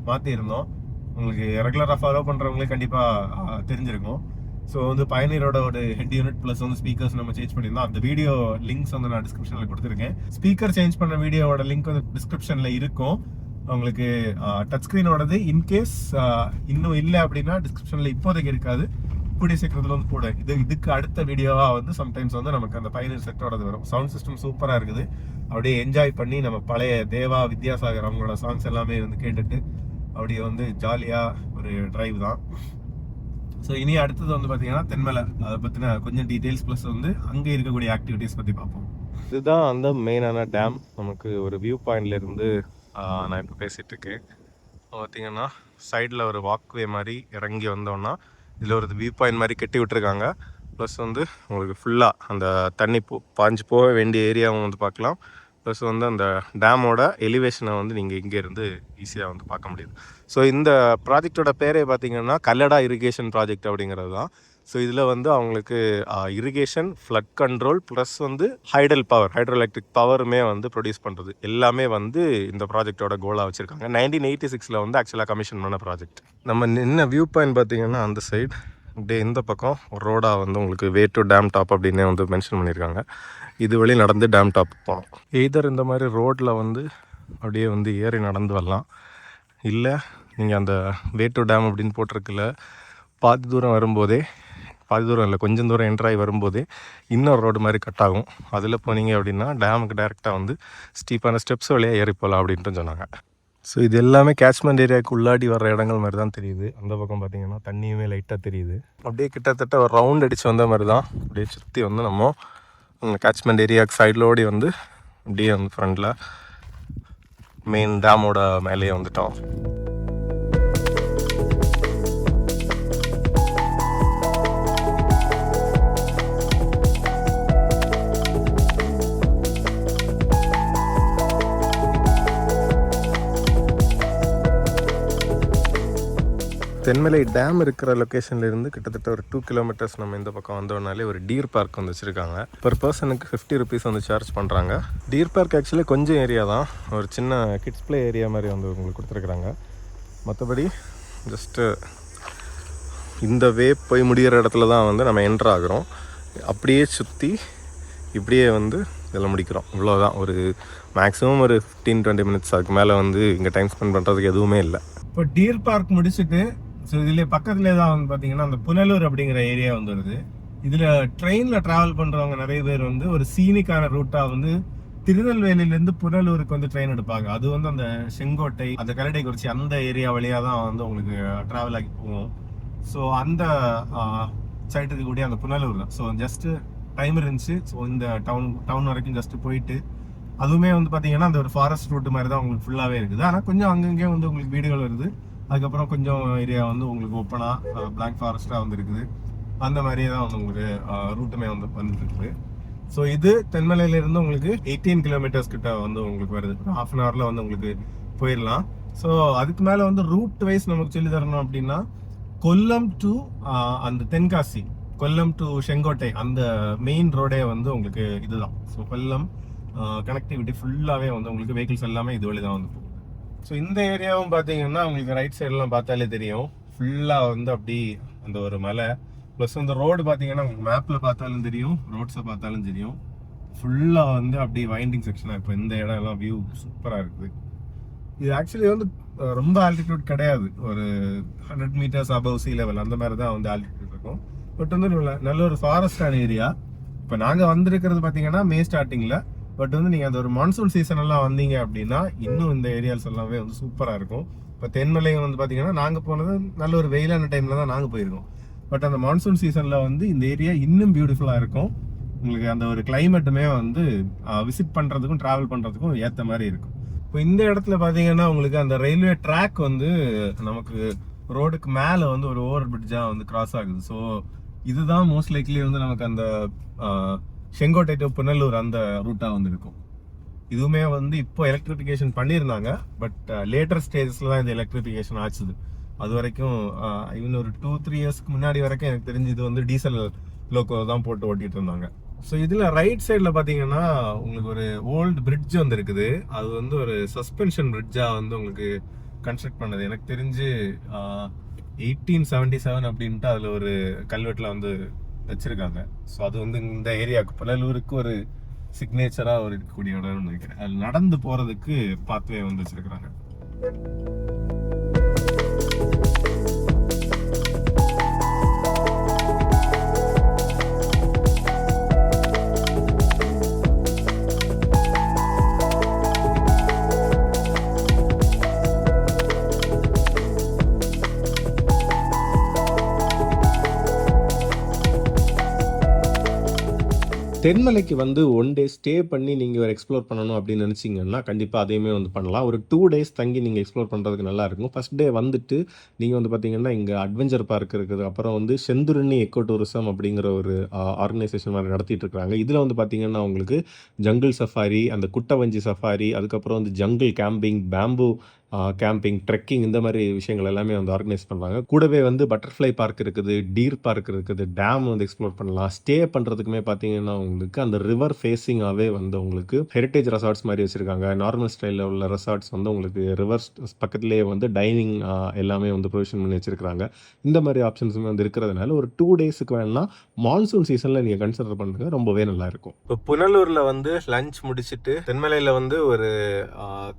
மாற்றிருந்தோம். உங்களுக்கு ரெகுலராக ஃபாலோ பண்ணுறவங்களே கண்டிப்பாக தெரிஞ்சிருக்கும். ஸோ வந்து பயணியரோட ஒரு ஹெட் யூனிட் ப்ளஸ் வந்து ஸ்பீக்கர்ஸ் நம்ம சேஞ்ச் பண்ணியிருந்தோம். அந்த வீடியோ லிங்க்ஸ் வந்து நான் டிஸ்கிரிப்ஷனில் கொடுத்துருக்கேன். ஸ்பீக்கர் சேஞ்ச் பண்ண வீடியோவோட லிங்க் வந்து டிஸ்கிரிப்ஷனில் இருக்கும். உங்களுக்கு டச் ஸ்க்ரீனோடது இன்கேஸ் இன்னும் இல்லை அப்படின்னா டிஸ்கிரிப்ஷனில் இப்போதைக்கு இருக்காது, கூடிய சீக்கிரத்தில் வந்து கூட இதுக்கு அடுத்த வீடியோவாக வந்து சம்டைம்ஸ் வந்து நமக்கு அந்த பயணியர் செட்டோடது வரும். சவுண்ட் சிஸ்டம் சூப்பராக இருக்குது. அப்படியே என்ஜாய் பண்ணி நம்ம பழைய தேவா, வித்யாசாகர் அவங்களோட சாங்ஸ் எல்லாமே வந்து கேட்டுட்டு அப்படியே வந்து ஜாலியாக ஒரு டிரைவ் தான். ஸோ இனி அடுத்தது வந்து பார்த்தீங்கன்னா தென்மலை, அதை பற்றின கொஞ்சம் டீட்டெயில்ஸ் ப்ளஸ் வந்து அங்கே இருக்கக்கூடிய ஆக்டிவிட்டீஸ் பற்றி பார்ப்போம். இதுதான் அந்த மெயினான டேம். நமக்கு ஒரு வியூ பாயிண்ட்லேருந்து நான் இப்போ பேசிகிட்டு இருக்கேன். பார்த்தீங்கன்னா சைடில் ஒரு வாக்வே மாதிரி இறங்கி வந்தோன்னா இதில் ஒரு வியூ பாயிண்ட் மாதிரி கட்டி விட்டுருக்காங்க. ப்ளஸ் வந்து உங்களுக்கு ஃபுல்லாக அந்த தண்ணி பாஞ்சு போக வேண்டிய ஏரியாவும் வந்து பார்க்கலாம். ப்ளஸ் வந்து அந்த டேமோட எலிவேஷனை வந்து நீங்கள் இங்கேருந்து ஈஸியாக வந்து பார்க்க முடியுது. ஸோ இந்த ப்ராஜெக்டோட பேரே பார்த்திங்கன்னா கல்லடா இரிகேஷன் ப்ராஜெக்ட் அப்படிங்கிறது தான். ஸோ இதில் வந்து அவங்களுக்கு இரிகேஷன், ஃப்ளட் கண்ட்ரோல் ப்ளஸ் வந்து ஹைட்ரோ எலக்ட்ரிக் பவருமே வந்து ப்ரொடியூஸ் பண்ணுறது எல்லாமே வந்து இந்த ப்ராஜெக்டோட கோலாக வச்சுருக்காங்க. 1986 வந்து ஆக்சுவலாக கமிஷன் பண்ண ப்ராஜெக்ட். நம்ம நின்ன வியூ பாயிண்ட் பார்த்திங்கன்னா அந்த சைடு அப்படியே இந்த பக்கம் ஒரு ரோடாக வந்து உங்களுக்கு வே டு டேம் டாப் அப்படின்னே வந்து மென்ஷன் பண்ணியிருக்காங்க. இது வழி நடந்து டேம் டாப் போகணும். எய்தர் இந்த மாதிரி ரோட்டில் வந்து அப்படியே வந்து ஏறி நடந்து வரலாம், இல்லை நீங்கள் அந்த வே டு டேம் அப்படின்னு போட்டிருக்குல்ல, பாதி தூரம் இல்லை கொஞ்சம் தூரம் என்ட்ராகி வரும்போதே இன்னொரு ரோடு மாதிரி கட் ஆகும். அதில் போனீங்க அப்படின்னா டேமுக்கு டேரெக்டாக வந்து ஸ்டீப்பான ஸ்டெப்ஸ் வழியாக ஏறி போகலாம் அப்படின்ட்டு சொன்னாங்க. ஸோ இது எல்லாமே கேட்ச்மெண்ட் ஏரியாவுக்கு உள்ளாடி வர இடங்கள் மாதிரி தான் தெரியுது. அந்த பக்கம் பார்த்திங்கன்னா தண்ணியுமே லைட்டாக தெரியுது. அப்படியே கிட்டத்தட்ட ஒரு ரவுண்ட் அடித்து வந்த மாதிரி தான் அப்படியே சுற்றி வந்து நம்ம கேட்ச்மெண்ட் ஏரியாவுக்கு சைடில் ஓடி வந்து அப்படியே வந்து ஃப்ரண்டில் மெயின் டேமோட மேலேயே வந்துட்டோம். தென்மலை டேம் இருக்கிற லொக்கேஷன்லேருந்து கிட்டத்தட்ட ஒரு 2 கிலோமீட்டர்ஸ் நம்ம இந்த பக்கம் வந்தோடனாலே ஒரு டீர் பார்க் வந்து வச்சுருக்காங்க. பர் பர்சனுக்கு 50 ருபீஸ் வந்து சார்ஜ் பண்ணுறாங்க. டீர் பார்க் ஆக்சுவலி கொஞ்சம் ஏரியா தான், ஒரு சின்ன கிட்ஸ் ப்ளே ஏரியா மாதிரி வந்து உங்களுக்கு கொடுத்துருக்குறாங்க. மற்றபடி ஜஸ்ட்டு இந்த வே போய் முடிகிற இடத்துல தான் வந்து நம்ம என்ட்ரு ஆகிறோம். அப்படியே சுற்றி இப்படியே வந்து இதெல்லாம் முடிக்கிறோம். இவ்வளோதான், ஒரு மேக்ஸிமம் ஒரு 15-20 மினிட்ஸ் அதுக்கு மேலே வந்து இங்கே டைம் ஸ்பெண்ட் பண்ணுறதுக்கு எதுவுமே இல்லை. இப்போ டீர் பார்க் முடிச்சுட்டு ஸோ இதில் பக்கத்துலேயே தான் வந்து பார்த்தீங்கன்னா அந்த புனலூர் அப்படிங்கிற ஏரியா வந்து வருது. இதில் ட்ரெயினில் ட்ராவல் பண்ணுறவங்க நிறைய பேர் வந்து ஒரு சீனிக்கான ரூட்டாக வந்து திருநெல்வேலியிலேருந்து புனலூருக்கு வந்து ட்ரெயின் எடுப்பாங்க. அது வந்து அந்த செங்கோட்டை, அந்த கல்லடைக்குறிச்சி அந்த ஏரியா வழியாக தான் வந்து உங்களுக்கு ட்ராவல் ஆகி போகும். ஸோ அந்த சைடு இருக்கக்கூடிய அந்த புனலூர் தான். ஸோ ஜஸ்ட்டு டைம் இருந்துச்சு. ஸோ இந்த டவுன் வரைக்கும் ஜஸ்ட்டு போயிட்டு, அதுவுமே வந்து பார்த்தீங்கன்னா அந்த ஒரு ஃபாரஸ்ட் ரூட் மாதிரி தான் உங்களுக்கு ஃபுல்லாகவே இருக்குது. ஆனால் கொஞ்சம் அங்கங்கே வந்து உங்களுக்கு வீடுகள் வருது. அதுக்கப்புறம் கொஞ்சம் ஏரியா வந்து உங்களுக்கு ஓப்பனாக பிளாக் ஃபாரஸ்ட்டாக வந்து இருக்குது. அந்த மாதிரியே தான் வந்து உங்களுக்கு ரூட்டுமே வந்து வந்துட்டு இருக்குது. ஸோ இது தென்மலையிலேருந்து உங்களுக்கு 18 கிலோமீட்டர்ஸ் கிட்ட வந்து உங்களுக்கு வருது. ½ அன் ஹவரில் வந்து உங்களுக்கு போயிடலாம். ஸோ அதுக்கு மேலே வந்து ரூட் வைஸ் நமக்கு சொல்லி தரணும் அப்படின்னா கொல்லம் டு அந்த தென்காசி, கொல்லம் டு செங்கோட்டை அந்த மெயின் ரோடே வந்து உங்களுக்கு இதுதான். ஸோ கொல்லம் கனெக்டிவிட்டி ஃபுல்லாகவே வந்து உங்களுக்கு வெஹிக்கிள்ஸ் எல்லாமே இது வழி தான் வந்து போகுது. ஸோ இந்த ஏரியாவும் பார்த்தீங்கன்னா உங்களுக்கு ரைட் சைடெலாம் பார்த்தாலே தெரியும், ஃபுல்லாக வந்து அப்படி அந்த ஒரு மலை ப்ளஸ் அந்த ரோடு பார்த்தீங்கன்னா உங்களுக்கு மேப்பில் பார்த்தாலும் தெரியும், ரோட்ஸை பார்த்தாலும் தெரியும், ஃபுல்லாக வந்து அப்படி வைண்டிங் செக்ஷனாக. இப்போ இந்த இடம் எல்லாம் வியூ சூப்பராக இருக்குது. இது ஆக்சுவலி வந்து ரொம்ப ஆல்டிடியூட் கிடையாது, ஒரு 100 மீட்டர்ஸ் அபவ் சீ லெவல் அந்த மாதிரி தான் வந்து ஆல்டிடியூட் இருக்கும். பட் வந்து நல்ல ஒரு ஃபாரஸ்டான ஏரியா. இப்போ நாங்கள் வந்திருக்கிறது பார்த்தீங்கன்னா மே ஸ்டார்டிங்கில். பட் வந்து நீங்கள் அந்த ஒரு மான்சூன் சீசன் எல்லாம் வந்தீங்க அப்படின்னா இன்னும் இந்த ஏரியாஸ் எல்லாமே வந்து சூப்பராக இருக்கும். இப்போ தென்மலையும் வந்து பார்த்தீங்கன்னா நாங்கள் போனது நல்ல ஒரு வெயிலான டைமில் தான் நாங்கள் போயிருக்கோம். பட் அந்த மான்சூன் சீசனில் வந்து இந்த ஏரியா இன்னும் பியூட்டிஃபுல்லாக இருக்கும். உங்களுக்கு அந்த ஒரு கிளைமேட்டுமே வந்து விசிட் பண்ணுறதுக்கும் ட்ராவல் பண்ணுறதுக்கும் ஏற்ற மாதிரி இருக்கும். இப்போ இந்த இடத்துல பார்த்தீங்கன்னா உங்களுக்கு அந்த ரயில்வே ட்ராக் வந்து நமக்கு ரோடுக்கு மேலே வந்து ஒரு ஓவர் பிரிட்ஜாக வந்து கிராஸ் ஆகுது. ஸோ இதுதான் மோஸ்ட் லைக்லி வந்து நமக்கு அந்த செங்கோட்டை டு புனலூர் அந்த ரூட்டாக வந்து இருக்கும். இதுவுமே வந்து இப்போ எலக்ட்ரிஃபிகேஷன் பண்ணியிருந்தாங்க. பட் லேட்டர் ஸ்டேஜஸில் தான் இந்த எலக்ட்ரிஃபிகேஷன் ஆச்சுது. அது வரைக்கும் இன்னும் ஒரு 2-3 இயர்ஸ்க்கு முன்னாடி வரைக்கும் எனக்கு தெரிஞ்சு இது வந்து டீசல் லோக்கோ தான் போட்டு ஓட்டிகிட்டு இருந்தாங்க. ஸோ இதில் ரைட் சைடில் பார்த்தீங்கன்னா உங்களுக்கு ஒரு ஓல்டு பிரிட்ஜ் வந்து இருக்குது. அது வந்து ஒரு சஸ்பென்ஷன் பிரிட்ஜாக வந்து உங்களுக்கு கன்ஸ்ட்ரக்ட் பண்ணது. எனக்கு தெரிஞ்சு 1877 அப்படின்ட்டு அதில் ஒரு கல்வெட்டில் வந்து வச்சிருக்காங்க. ஸோ அது வந்து இந்த ஏரியாவுக்கு புனலூருக்கு ஒரு சிக்னேச்சராக ஒரு இருக்கக்கூடிய இடம்னு நினைக்கிறேன். அது நடந்து போகிறதுக்கு பாத்வே வந்து வச்சிருக்கிறாங்க. தென்மலைக்கு வந்து 1 டே ஸ்டே பண்ணி நீங்க ஒரு எக்ஸ்ப்ளோர் பண்ணணும் அப்படின்னு நினைச்சீங்கன்னா, கண்டிப்பா அதையுமே வந்து பண்ணலாம். ஒரு 2 டேஸ் தங்கி நீங்க எக்ஸ்ப்ளோர் பண்றதுக்கு நல்லாருக்கும். ஃபர்ஸ்ட் டே வந்துட்டு, நீங்க வந்து பார்த்தீங்கன்னா, இங்க அட்வென்ச்சர் பார்க் இருக்குது. அப்புறம் வந்து செந்துருணி எக்கோ டூரிசம் அப்படிங்கிற ஒரு ஆர்கனைசேஷன் மாரி நடத்திட்டு இருக்காங்க. இதுல வந்து பார்த்தீங்கன்னா, உங்களுக்கு ஜங்கிள் சஃபாரி, அந்த குட்டவஞ்சி சஃபாரி, அதுக்கப்புறம் வந்து jungle camping, bamboo camping, trekking இந்த மாரி விஷயங்கள் எல்லாமே வந்து ஆர்கனைஸ் பண்றாங்க. கூடவே வந்து பட்டர்ஃப்ளை பார்க் இருக்குது, டீர் பார்க் இருக்குது, டேம் வந்து எக்ஸ்ப்ளோர் பண்ணலாம். ஸ்டே பண்றதுக்குமே பார்த்தீங்கன்னா, உங்களுக்கு அந்த ரிவர் ஃபேசிங்காவே வந்து உங்களுக்கு ஹெரிடேஜ் ரெசார்ட்ஸ் மாரி வச்சிருக்காங்க. நார்மல் ஸ்டைல்ல உள்ள ரெசார்ட்ஸ் வந்து உங்களுக்கு ரிவர்ஸ் பக்கத்திலேயே வந்து டைனிங் எல்லாமே வந்து ப்ரொவிஷன் பண்ணி வச்சிருக்காங்க. இந்த மாரி ஆப்ஷன்ஸுமே வந்து இருக்கிறதுனால, ஒரு 2 டேஸ்க்கு வேணா மான்சூன் சீசன்ல நீங்க கன்சிடர் பண்ணுங்க. ரொம்பவே நல்லா இருக்கும். இப்போ புனலூர்ல வந்து லஞ்ச் முடிச்சிட்டு தென்மலையில வந்து ஒரு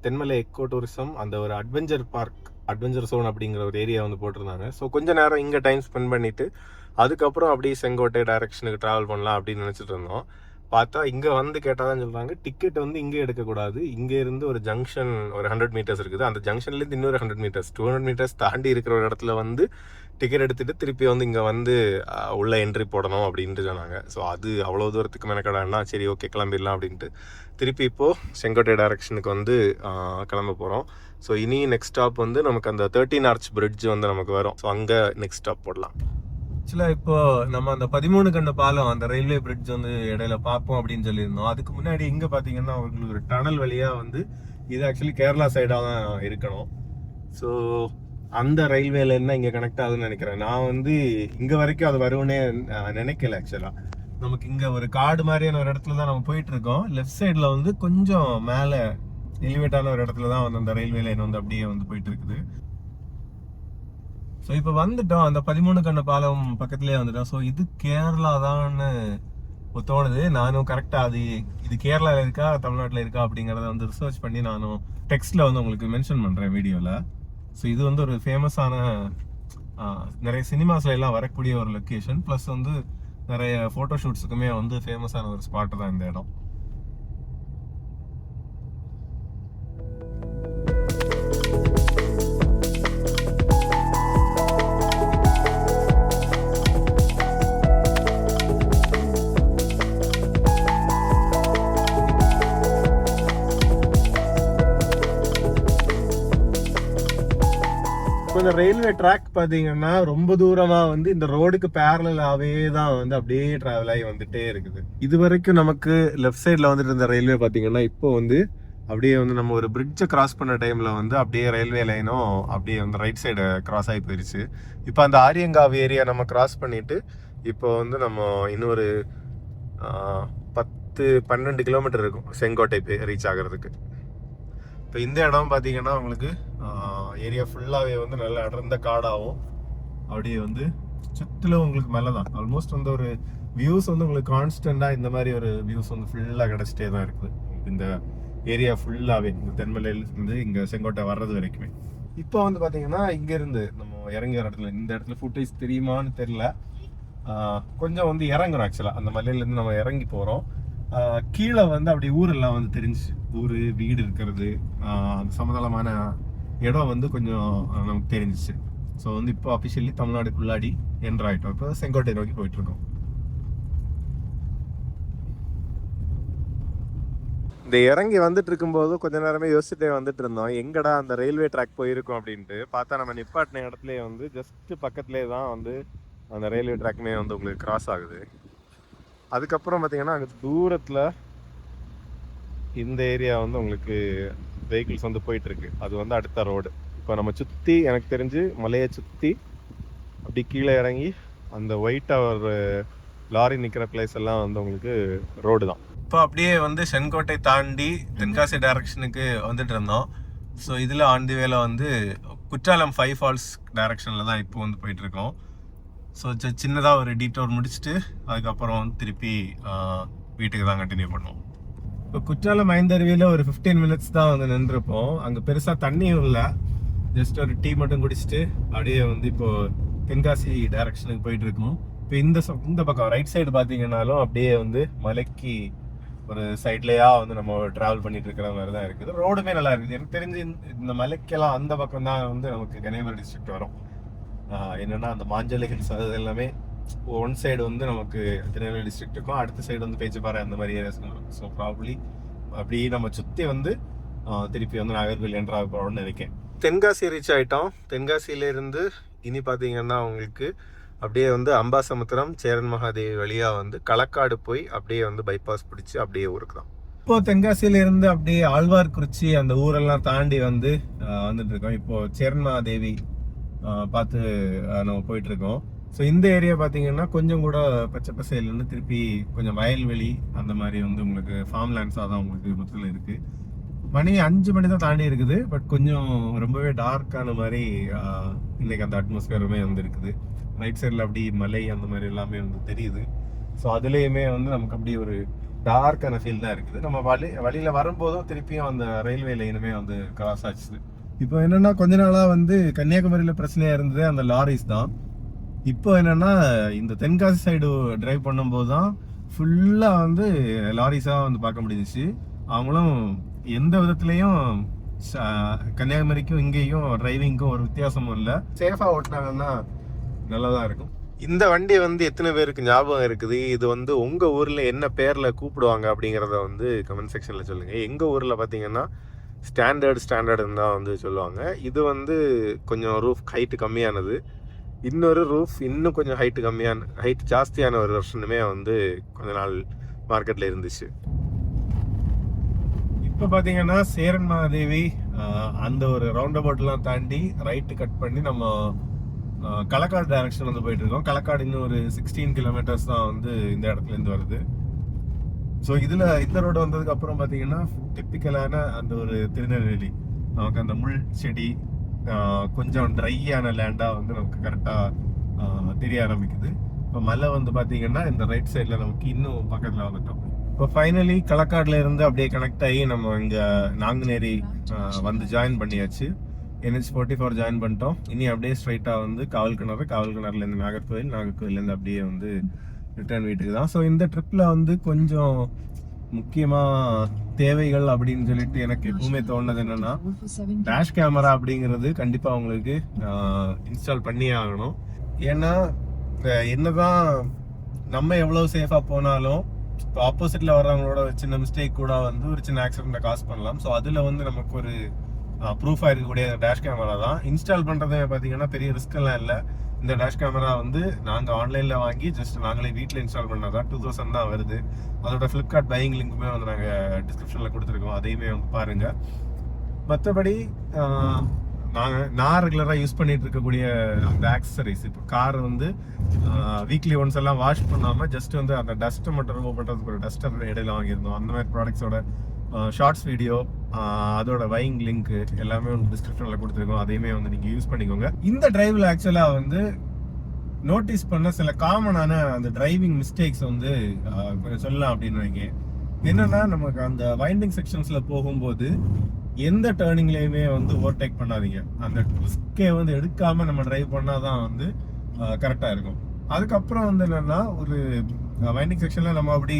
தென்மலை எக்கோ டூரிசம் அந்த ஒரு அட்வென்ச்சர் பார்க் அட்வென்ச்சர் ஜோன் அப்படிங்கிற ஒரு ஏரியா வந்து போட்டிருந்தாங்க. ஸோ கொஞ்ச நேரம் இங்கே டைம் ஸ்பெண்ட் பண்ணிட்டு அதுக்கப்புறம் அப்படியே செங்கோட்டை டைரக்ஷனுக்கு ட்ராவல் பண்ணலாம் அப்படின்னு நினச்சிட்டு இருந்தோம். பார்த்தா இங்கே வந்து கேட்டால் தான் சொல்கிறாங்க டிக்கெட் வந்து இங்கே எடுக்கக்கூடாது. இங்கே இருந்து ஒரு ஜங்ஷன் ஒரு 100 மீட்டர்ஸ் இருக்குது. அந்த ஜங்ஷன்லேருந்து இன்னொரு 100 மீட்டர்ஸ் 200 மீட்டர்ஸ் தாண்டி இருக்கிற ஒரு இடத்துல வந்து டிக்கெட் எடுத்துகிட்டு திருப்பி வந்து இங்கே வந்து உள்ள என்ட்ரி போடணும் அப்படின்ட்டு சொன்னாங்க. ஸோ அது அவ்வளோ தூரத்துக்கு மெனக்கடான்னா சரி ஓகே கிளம்பிடலாம் அப்படின்ட்டு திருப்பி இப்போது செங்கோட்டை டைரக்ஷனுக்கு வந்து கிளம்ப போகிறோம். ஸோ இனி நெக்ஸ்ட் ஸ்டாப் வந்து நமக்கு அந்த 13 ஆர்ச் பிரிட்ஜ் வந்து நமக்கு வரும். ஸோ அங்கே நெக்ஸ்ட் ஸ்டாப் போடலாம். ஆக்சுவலாக இப்போ நம்ம அந்த 13 கண்ட பாலம் அந்த ரயில்வே பிரிட்ஜ் வந்து இடையில பார்ப்போம் அப்படின்னு சொல்லியிருந்தோம். அதுக்கு முன்னாடி இங்கே பார்த்தீங்கன்னா உங்களுக்கு ஒரு டனல் வழியாக வந்து இது ஆக்சுவலி கேரளா சைடாக தான் இருக்கணும். ஸோ அந்த ரயில்வே லைன் தான் இங்கே கனெக்ட் ஆகுதுன்னு நினைக்கிறேன். நான் வந்து இங்கே வரைக்கும் அது வரும்னே நினைக்கல. ஆக்சுவலாக நமக்கு இங்கே ஒரு காடு மாதிரியான ஒரு இடத்துல தான் நம்ம போயிட்டு இருக்கோம். லெஃப்ட் சைடில் வந்து கொஞ்சம் மேலே எலிவேட்டான ஒரு இடத்துல தான் வந்து அந்த ரயில்வே லைன் வந்து அப்படியே வந்து போயிட்டு இருக்குது. ஸோ இப்போ வந்துட்டோம் அந்த 13 கண்ண பாலம் பக்கத்துலேயே வந்துட்டோம். ஸோ இது கேரளா தான்னு தோணுது. நானும் கரெக்டாக இது கேரளாவில் இருக்கா தமிழ்நாட்டில் இருக்கா அப்படிங்கிறத வந்து ரிசர்ச் பண்ணி நானும் டெக்ஸ்ட்டில் வந்து உங்களுக்கு மென்ஷன் பண்ணுறேன் வீடியோவில். ஸோ இது வந்து ஒரு ஃபேமஸான நிறைய சினிமாஸ்ல எல்லாம் வரக்கூடிய ஒரு லொக்கேஷன். ப்ளஸ் வந்து நிறைய ஃபோட்டோ ஷூட்ஸுக்குமே வந்து ஃபேமஸான ஒரு ஸ்பாட்டு தான் இந்த இடம். இந்த ரயில்வே ட்ராக் பார்த்தீங்கன்னா ரொம்ப தூரமா வந்து இந்த ரோடுக்கு பேரலாவே தான் வந்து அப்படியே டிராவல் ஆகி வந்துட்டே இருக்குது. இது வரைக்கும் நமக்கு லெஃப்ட் சைட்ல வந்துட்டு இருந்த ரயில்வே பார்த்தீங்கன்னா இப்போ வந்து அப்படியே வந்து நம்ம ஒரு பிரிட்ஜை கிராஸ் பண்ண டைம்ல வந்து அப்படியே ரயில்வே லைனும் அப்படியே வந்து ரைட் சைடு கிராஸ் ஆகி போயிருச்சு. இப்போ அந்த ஆரியங்காவ் ஏரியா நம்ம கிராஸ் பண்ணிட்டு இப்போ வந்து நம்ம இன்னொரு 10-12 கிலோமீட்டர் இருக்கும் செங்கோட்டை ரீச் ஆகிறதுக்கு. இப்போ இந்த இடம் பார்த்தீங்கன்னா உங்களுக்கு ஏரியா ஃபுல்லாகவே வந்து நல்ல அடர்ந்த காடாகவும் அப்படியே வந்து சுற்றிலும் உங்களுக்கு மேலே தான் ஆல்மோஸ்ட் வந்து ஒரு வியூஸ் வந்து உங்களுக்கு கான்ஸ்டண்டாக இந்த மாதிரி ஒரு வியூஸ் வந்து ஃபுல்லாக கிடச்சிட்டே தான் இருக்குது இந்த ஏரியா ஃபுல்லாகவே. இந்த தென்மலையிலேருந்து இங்கே செங்கோட்டை வர்றது வரைக்குமே. இப்போ வந்து பார்த்தீங்கன்னா இங்கேருந்து நம்ம இறங்குற இடத்துல இந்த இடத்துல ஃபுட்டேஜ் தெரியுமான்னு தெரில. கொஞ்சம் வந்து இறங்குறோம் ஆக்சுவலாக அந்த மலையிலேருந்து நம்ம இறங்கி போகிறோம். கீழே வந்து அப்படி ஊரெல்லாம் வந்து தெரிஞ்சிச்சு. ஊர் வீடு இருக்கிறது அந்த சமதளமான இடம் வந்து கொஞ்சம் நமக்கு தெரிஞ்சிச்சு. ஸோ வந்து இப்போ அஃபிஷியலி தமிழ்நாடுக்குள்ளாடி என்ட்ரு ஆகிட்டோம். இப்போ செங்கோட்டை நோக்கி போயிட்டு இருக்கோம். இந்த இறங்கி வந்துட்டு இருக்கும்போது கொஞ்ச நேரமே யோசிச்சுட்டே வந்துட்டு இருந்தோம் எங்கடா அந்த ரயில்வே ட்ராக் போயிருக்கோம் அப்படின்ட்டு. பார்த்தா நம்ம நிப்பாட்டின இடத்துலயே வந்து ஜஸ்ட் பக்கத்துலேயே தான் வந்து அந்த ரயில்வே ட்ராக்குமே வந்து உங்களுக்கு கிராஸ் ஆகுது. அதுக்கப்புறம் பார்த்தீங்கன்னா அங்கே தூரத்தில் இந்த ஏரியா வந்து உங்களுக்கு வெஹிக்கிள்ஸ் வந்து போயிட்டுருக்கு. அது வந்து அடுத்த ரோடு. இப்போ நம்ம சுற்றி எனக்கு தெரிஞ்சு மலையை சுற்றி அப்படி கீழே இறங்கி அந்த ஒயிட் டவர் லாரி நிற்கிற பிளேஸ் எல்லாம் வந்து உங்களுக்கு ரோடு தான். இப்போ அப்படியே வந்து செங்கோட்டை தாண்டி தென்காசி டைரக்ஷனுக்கு வந்துட்டு இருந்தோம். ஸோ இதில் ஆன் தி வேல வந்து குற்றாலம் 5 ஃபால்ஸ் டைரக்ஷனில் தான் இப்போ வந்து போயிட்டுருக்கோம். ஸோ சின்னதாக ஒரு டீட்டோர் முடிச்சுட்டு அதுக்கப்புறம் வந்து திருப்பி வீட்டுக்கு தான் கண்டினியூ பண்ணுவோம். இப்போ குற்றாலம் ஐந்தருவியில் ஒரு 15 மினிட்ஸ் தான் வந்து நின்றுருப்போம். அங்கே பெருசாக தண்ணியும் இல்லை. ஜஸ்ட் ஒரு டீ மட்டும் குடிச்சிட்டு அப்படியே வந்து இப்போது தென்காசி டைரக்ஷனுக்கு போயிட்டு இருக்கோம். இப்போ இந்த பக்கம் ரைட் சைடு பார்த்தீங்கன்னாலும் அப்படியே வந்து மலைக்கு ஒரு சைட்லையா வந்து நம்ம ட்ராவல் பண்ணிட்டு இருக்கிற மாதிரி தான் இருக்குது. ரோடுமே நல்லா இருக்குது. எனக்கு தெரிஞ்சு இந்த மலைக்கெல்லாம் அந்த பக்கம் தான் வந்து நமக்கு கன்னியாகுமரி டிஸ்ட்ரிக்ட் வரும். என்னன்னா அந்த மாஞ்சோலை ஹில்ஸ் அது எல்லாமே ஒன் சைடு வந்து நமக்கு திருநெல்வேலி டிஸ்ட்ரிக்ட் இருக்கும், அடுத்த சைடு வந்து பேச்சுப்பாறை அந்த மாதிரி ஏரியாஸ் இருக்கும். ஸோ ப்ராபப்ளி அப்படி நம்ம சுற்றி வந்து திருப்பி வந்து நாகர்கோவில் என்ட்ராக போகிறோம்னு நினைக்கிறேன். தென்காசி ரீச் ஆகிட்டோம். தென்காசியிலேருந்து இனி பார்த்தீங்கன்னா உங்களுக்கு அப்படியே வந்து அம்பாசமுத்திரம் சேரன் மகாதேவி வழியாக வந்து களக்காடு போய் அப்படியே வந்து பைபாஸ் பிடிச்சி அப்படியே ஊருக்கு தான். இப்போ தென்காசியிலேருந்து அப்படியே ஆழ்வார்குறிச்சி அந்த ஊரெல்லாம் தாண்டி வந்து வந்துட்டு இருக்கோம். இப்போ சேரன் மகாதேவி பார்த்து நம்ம போயிட்டு இருக்கோம். ஸோ இந்த ஏரியா பார்த்தீங்கன்னா கொஞ்சம் கூட பச்சை பசையிலேருந்து திருப்பி கொஞ்சம் வயல்வெளி அந்த மாதிரி வந்து உங்களுக்கு ஃபார்ம் லேண்ட்ஸாக தான் உங்களுக்கு மொத்தத்தில் இருக்குது. மணி 5 மணி தான் தாண்டி இருக்குது. பட் கொஞ்சம் ரொம்பவே டார்க்கான மாதிரி இன்னைக்கு அந்த அட்மாஸ்பியருமே வந்து இருக்குது. ரைட் சைடில் அப்படி மலை அந்த மாதிரி எல்லாமே வந்து தெரியுது. ஸோ அதுலேயுமே வந்து நமக்கு அப்படி ஒரு டார்க்கான ஃபீல் தான் இருக்குது. நம்ம வழியில் வரும்போதும் திருப்பியும் அந்த ரயில்வே லைனுமே வந்து கிராஸ் ஆச்சு. இப்போ என்னென்னா கொஞ்ச நாளாக வந்து கன்னியாகுமரியில் பிரச்சனையாக இருந்தது அந்த லாரிஸ் தான். இப்போ என்னென்னா இந்த தென்காசி சைடு டிரைவ் பண்ணும்போது தான் ஃபுல்லாக வந்து லாரிஸாக வந்து பார்க்க முடிஞ்சிச்சு. அவங்களும் எந்த விதத்துலையும் கன்னியாகுமரிக்கும் இங்கேயும் டிரைவிங்க்கும் ஒரு வித்தியாசமும் இல்லை. சேஃபாக ஓட்டினாங்கன்னா நல்லா தான் இருக்கும். இந்த வண்டி வந்து எத்தனை பேருக்கு ஞாபகம் இருக்குது, இது வந்து உங்கள் ஊரில் என்ன பேரில் கூப்பிடுவாங்க அப்படிங்கிறத வந்து கமெண்ட் செக்ஷனில் சொல்லுங்கள். எங்கள் ஊரில் பார்த்தீங்கன்னா ஸ்டாண்டர்டுன்னு தான் வந்து சொல்லுவாங்க. இது வந்து கொஞ்சம் ரூஃப் ஹைட்டு கம்மியானது. இன்னொரு ரூஃப் இன்னும் கொஞ்சம் ஹைட் ஜாஸ்தியான ஒரு வெர்ஷனுமே வந்து கொஞ்ச நாள் மார்க்கெட்டில் இருந்துச்சு. இப்போ பார்த்தீங்கன்னா சேரன் மகாதேவி அந்த ஒரு ரவுண்ட் அபவுட்லாம் தாண்டி ரைட்டு கட் பண்ணி நம்ம களக்காடு டைரக்ஷன் வந்து போயிட்டு இருக்கோம். களக்காடு இன்னும் ஒரு 16 கிலோமீட்டர்ஸ் தான் வந்து இந்த இடத்துலேருந்து வருது. ஸோ இதில் இந்த ரோடு வந்ததுக்கு அப்புறம் பார்த்தீங்கன்னா டிப்பிக்கலான அந்த ஒரு திருநெல்வேலி நமக்கு அந்த முள் செடி கொஞ்சம் ட்ரையான லேண்டாக வந்து நமக்கு கரெக்டாக தெரிய ஆரம்பிக்குது. இப்போ மலை வந்து பார்த்தீங்கன்னா இந்த ரைட் சைடில் நமக்கு இன்னும் பக்கத்தில் வந்துட்டோம். இப்போ ஃபைனலி களக்காடுல இருந்து அப்படியே கனெக்ட் ஆகி நம்ம இங்கே நாங்குநேரி வந்து ஜாயின் பண்ணியாச்சு. NH44 ஜாயின் பண்ணிட்டோம். இனி அப்படியே ஸ்ட்ரைட்டாக வந்து காவல்கிணறுலேருந்து நாகர்கோவிலேருந்து அப்படியே வந்து ரிட்டர்ன் வீட்டுக்கு தான். ஸோ இந்த ட்ரிப்பில் வந்து கொஞ்சம் முக்கியமாக தேவைகள் அப்படின்னு சொல்லிட்டு எனக்கு எப்பவுமே தோணுது என்னன்னா, டேஷ் கேமரா அப்படிங்கிறது கண்டிப்பாக உங்களுக்கு இன்ஸ்டால் பண்ணியே ஆகணும். ஏன்னா என்னதான் நம்ம எவ்வளோ சேஃபாக போனாலும் இப்போ ஆப்போசிட்டில் வர்றவங்களோட சின்ன மிஸ்டேக் கூட வந்து ஒரு சின்ன ஆக்சிடென்ட்டை காஸ் பண்ணலாம். ஸோ அதில் வந்து நமக்கு ஒரு ப்ரூஃபாக இருக்கக்கூடிய டேஷ் கேமரா தான் இன்ஸ்டால் பண்ணுறது. பார்த்தீங்கன்னா பெரிய ரிஸ்க் எல்லாம் இல்லை. இந்த டேஷ் கேமரா வந்து நாங்கள் ஆன்லைனில் வாங்கி ஜஸ்ட் நாங்களே வீட்டில் இன்ஸ்டால் பண்ணாதான் 2000 தான் வருது. அதோட ஃப்ளிப்கார்ட் பையிங் லிங்க்குமே வந்து நாங்கள் டிஸ்கிரிப்ஷனில் கொடுத்துருக்கோம், அதையுமே வந்து பாருங்கள். மற்றபடி நான் ரெகுலராக யூஸ் பண்ணிட்டு இருக்கக்கூடிய அந்த ஆக்சசரிஸ், இப்போ கார் வந்து வீக்லி ஒன்ஸ் எல்லாம் வாஷ் பண்ணாமல் ஜஸ்ட் வந்து அந்த டஸ்ட்டை மட்டும் ரிமூவ் பண்ணுறதுக்கு ஒரு டஸ்டர் இடையில வாங்கியிருந்தோம். அந்த மாதிரி ப்ராடக்ட்ஸோட ஷார்ட்ஸ் வீடியோ அதோட வையிங் லிங்க் எல்லாமே வந்து டிஸ்கிரிப்ஷனில் கொடுத்துருக்கோம், அதையுமே வந்து நீங்கள் யூஸ் பண்ணிக்கோங்க. இந்த டிரைவில் ஆக்சுவலாக வந்து நோட்டீஸ் பண்ண சில காமனான அந்த டிரைவிங் மிஸ்டேக்ஸ் வந்து கொஞ்சம் சொல்லலாம் அப்படின்னு நினைக்கிறேன். என்னன்னா நமக்கு அந்த வைண்டிங் செக்ஷன்ஸில் போகும்போது எந்த டேர்னிங்லேயுமே வந்து ஓவர்டேக் பண்ணாதீங்க. அந்த ரிஸ்கே வந்து எடுக்காம நம்ம டிரைவ் பண்ணாதான் வந்து கரெக்டாக இருக்கும். அதுக்கப்புறம் வந்து என்னன்னா ஒரு வைண்டிங் செக்ஷனில் நம்ம அப்படி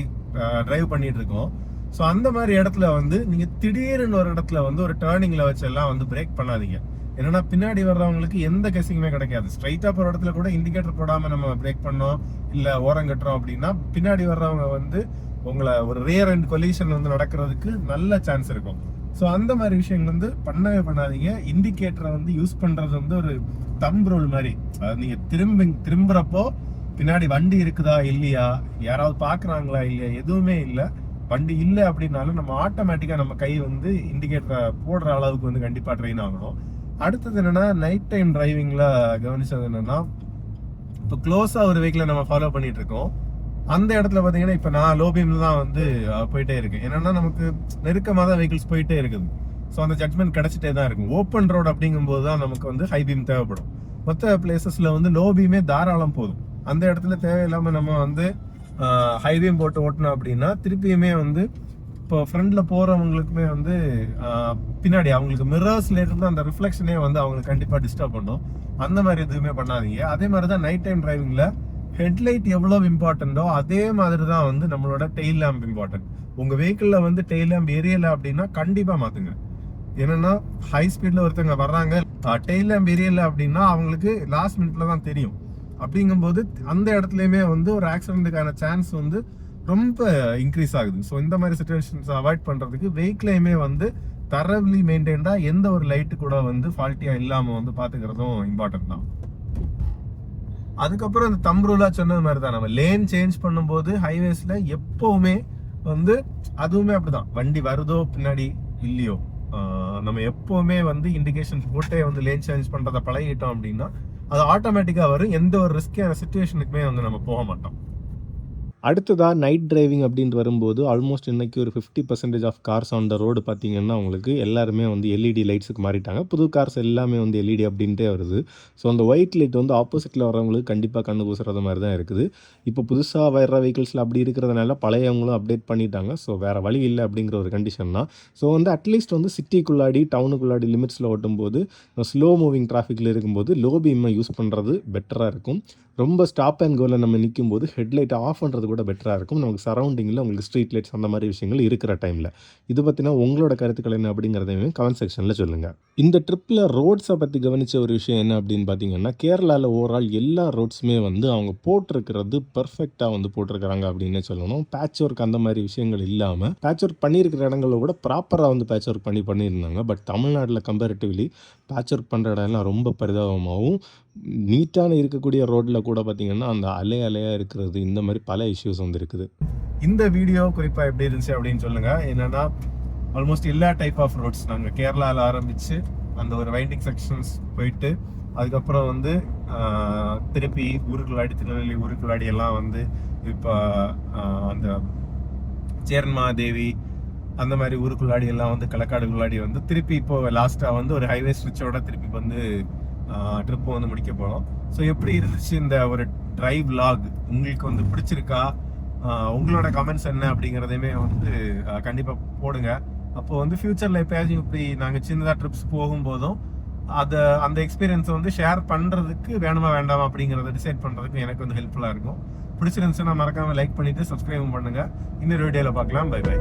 டிரைவ் பண்ணிட்டு இருக்கோம். ஸோ அந்த மாதிரி இடத்துல வந்து நீங்கள் திடீர்னு ஒரு இடத்துல வந்து ஒரு டேர்னிங்கில் வச்செல்லாம் வந்து பிரேக் பண்ணாதீங்க. என்னன்னா பின்னாடி வர்றவங்களுக்கு எந்த கெஸிங்குமே கிடைக்காது. ஸ்ட்ரைட்டாக போகிற இடத்துல கூட இண்டிகேட்டர் போடாமல் நம்ம பிரேக் பண்ணோம் இல்லை ஓரம் கட்டுறோம் அப்படின்னா பின்னாடி வர்றவங்க வந்து உங்களை ஒரு ரியர் அண்ட் கொலிஷன் வந்து நடக்கிறதுக்கு நல்ல சான்ஸ் இருக்கும். ஸோ அந்த மாதிரி விஷயங்கள் வந்து பண்ணவே பண்ணாதீங்க. இண்டிகேட்டரை வந்து யூஸ் பண்ணுறது வந்து ஒரு தம்ப் ரூல் மாதிரி. அது நீங்கள் திரும்புகிறப்போ பின்னாடி வண்டி இருக்குதா இல்லையா, யாராவது பார்க்குறாங்களா இல்லையா, எதுவுமே இல்லை. வண்டி இல்லை அப்படின்னாலும் நம்ம ஆட்டோமேட்டிக்காக நம்ம கை வந்து இண்டிகேட்டரை போடுற அளவுக்கு வந்து கண்டிப்பாக ட்ரெயின் ஆகணும். அடுத்தது என்னென்னா நைட் டைம் டிரைவிங்கில் கவனிச்சது என்னென்னா, இப்போ க்ளோஸாக ஒரு வெஹிக்கிளை நம்ம ஃபாலோ பண்ணிட்டு இருக்கோம். அந்த இடத்துல பார்த்தீங்கன்னா இப்போ நான் லோ பீமில் தான் வந்து போயிட்டே இருக்கேன். என்னென்னா நமக்கு நெருக்கமாக தான் வெஹிக்கிள்ஸ் போயிட்டே இருக்குது. ஸோ அந்த ஜட்மெண்ட் கிடச்சிட்டே தான் இருக்கும். ஓப்பன் ரோடு அப்படிங்கும்போது தான் நமக்கு வந்து ஹை பீம் தேவைப்படும். மற்ற பிளேசஸில் வந்து லோ பீமே தாராளம் போதும். அந்த இடத்துல தேவையில்லாமல் நம்ம வந்து ஹை பீம் போட்டு ஓட்டணும் அப்படின்னா திருப்பியுமே வந்து இப்போ ஃப்ரண்ட்ல போகிறவங்களுக்குமே வந்து பின்னாடி அவங்களுக்கு மிரர்ஸ்ல இருந்து அந்த ரிஃப்ளெக்ஷனே வந்து அவங்களுக்கு கண்டிப்பாக டிஸ்டர்ப் பண்ணும். அந்த மாதிரி எதுவுமே பண்ணாதீங்க. அதே மாதிரி தான் நைட் டைம் டிரைவிங்கில் ஹெட்லைட் எவ்வளோ இம்பார்ட்டண்ட்டோ அதே மாதிரி தான் வந்து நம்மளோட டெயில் லேம்ப் இம்பார்ட்டன்ட். உங்கள் வெஹிக்கிளில் வந்து டெயில் லேம்ப் எரியலை அப்படின்னா கண்டிப்பாக மாற்றுங்க. என்னன்னா ஹை ஸ்பீடில் ஒருத்தவங்க வர்றாங்க, டெயில் லேம்ப் எரியலை அப்படின்னா அவங்களுக்கு லாஸ்ட் மினிட்ல தான் தெரியும். அப்படிங்கும்போது அந்த இடத்துலையுமே வந்து ஒரு ஆக்சிடென்ட்டுக்கான சான்ஸ் வந்து ரொம்ப இன்க்ரீஸ் ஆகுது. ஸோ இந்த மாதிரி சுச்சுவேஷன்ஸ் அவாய்ட் பண்ணுறதுக்கு வெஹிக்கிளையுமே வந்து தரவ்லி மெயின்டைன்டாக எந்த ஒரு லைட்டு கூட வந்து ஃபால்ட்டியாக இல்லாமல் வந்து பார்த்துக்கிறதும் இம்பார்ட்டன்ட் தான். அதுக்கப்புறம் இந்த தம் ரூலா சொன்னது மாதிரி தான், நம்ம லேன் சேஞ்ச் பண்ணும்போது ஹைவேஸில் எப்போவுமே வந்து அதுவுமே அப்படிதான், வண்டி வருதோ பின்னாடி இல்லையோ நம்ம எப்போவுமே வந்து இண்டிகேஷன் போட்டே வந்து லேன் சேஞ்ச் பண்ணுறதை பழகிட்டோம் அப்படின்னா அது ஆட்டோமேட்டிக்காக வரும். எந்த ஒரு ரிஸ்கியான சுச்சுவேஷனுக்குமே வந்து நம்ம போக மாட்டோம். அடுத்ததாக நைட் டிரைவிங் அப்படின்ட்டு வரும்போது ஆல்மோஸ்ட் இன்றைக்கி ஒரு 50% of cars on the road பார்த்திங்கன்னா உங்களுக்கு எல்லாருமே வந்து எல்இடி லைட்ஸுக்கு மாறிட்டாங்க. புது கார்ஸ் எல்லாமே வந்து எல்இடி அப்படின்ட்டே வருது. ஸோ அந்த ஒயிட் லைட் வந்து ஆப்போசிட்டில் வரவங்களுக்கு கண்டிப்பாக கண்ணு கூசுறது மாதிரி தான் இருக்குது. இப்போ புதுசாக வர்ற வெஹிக்கிள்ஸில் அப்படி இருக்கிறதுனால பழையவங்களும் அப்டேட் பண்ணிட்டாங்க. ஸோ வேறு வழி இல்லை அப்படிங்கிற ஒரு கண்டிஷன் தான். ஸோ வந்து அட்லீஸ்ட் வந்து சிட்டிக்குள்ளாடி டவுனுக்குள்ளாடி லிமிட்ஸில் ஓட்டும்போது ஸ்லோ மூவிங் டிராஃபிக்கில் இருக்கும்போது லோ பீமை யூஸ் பண்ணுறது பெட்டராக இருக்கும். ரொம்ப ஸ்டாப் அண்ட் கோவில் நம்ம நிற்கும் போது ஹெட்லைட்டை ஆஃப் பண்ணுறது கூட பெட்டராக இருக்கும். நமக்கு சரௌண்டிங்கில் உங்களுக்கு ஸ்ட்ரீட் லைட்ஸ் அந்த மாதிரி விஷயங்கள் இருக்கிற டைமில். இது பற்றினா உங்களோட கருத்துக்கள் என்ன அப்படிங்கிறதையுமே கமெண்ட் செக்ஷனில் சொல்லுங்கள். இந்த ட்ரிப்பில் ரோட்ஸை பற்றி கவனித்த ஒரு விஷயம் என்ன அப்படின்னு பார்த்தீங்கன்னா, கேரளாவில் ஓவரால் எல்லா ரோட்ஸுமே வந்து அவங்க போட்டிருக்கிறது பர்ஃபெக்டாக வந்து போட்டிருக்கிறாங்க அப்படின்னு சொல்லணும். பேட்ச் ஒர்க் அந்த மாதிரி விஷயங்கள் இல்லாமல் பேட்ச் ஒர்க் பண்ணியிருக்கிற இடங்களில் கூட ப்ராப்பராக வந்து பேட்ச் ஒர்க் பண்ணியிருந்தாங்க. பட் தமிழ்நாட்டில் கம்பேரிட்டிவ்லி பேட்ச் ஒர்க் பண்ணுற இடம்லாம் ரொம்ப பரிதாபமாகவும், நீட்டான இருக்கக்கூடிய ரோட்டில் கூட பார்த்திங்கன்னா அந்த அலையாக இருக்கிறது, இந்த மாதிரி பல இஷ்யூஸ் வந்து இருக்குது. இந்த வீடியோ குறிப்பாக எப்படி இருந்துச்சு அப்படின்னு சொல்லுங்கள். என்னென்னா ஆல்மோஸ்ட் எல்லா டைப் ஆஃப் ரோட்ஸ் நாங்கள் கேரளாவில் ஆரம்பித்து அந்த ஒரு வைண்டிங் செக்ஷன்ஸ் போயிட்டு அதுக்கப்புறம் வந்து திருப்பி ஊருக்குள்ளாடி திருநெல்வேலி ஊருக்குள்ளாடி எல்லாம் வந்து இப்போ அந்த சேர்மாதேவி அந்த மாதிரி ஊருக்குள்ளாடி எல்லாம் வந்து களக்காடுக்குள்ளாடி வந்து திருப்பி இப்போ லாஸ்ட்டாக வந்து ஒரு ஹைவே ஸ்விட்சோட திருப்பி வந்து ட்ரிப்பு வந்து முடிக்க போகிறோம். ஸோ எப்படி இருந்துச்சு இந்த ஒரு டிரைவ் வ்ளாக், உங்களுக்கு வந்து பிடிச்சிருக்கா? உங்களோட கமெண்ட்ஸ் என்ன அப்படிங்கிறதையுமே வந்து கண்டிப்பாக போடுங்க. அப்போ வந்து ஃப்யூச்சரில் எப்போயாச்சும் இப்படி நாங்கள் சின்னதாக ட்ரிப்ஸ் போகும்போதும் அந்த எக்ஸ்பீரியன்ஸை வந்து ஷேர் பண்ணுறதுக்கு வேணுமா வேண்டாமா அப்படிங்கிறத டிசைட் பண்ணுறதுக்கு எனக்கு வந்து ஹெல்ப்ஃபுல்லாக இருக்கும். பிடிச்சிருந்துச்சுன்னா மறக்காமல் லைக் பண்ணிவிட்டு சப்ஸ்கிரைபும் பண்ணுங்கள். இன்னொரு வீடியோவில் பார்க்கலாம். Bye by.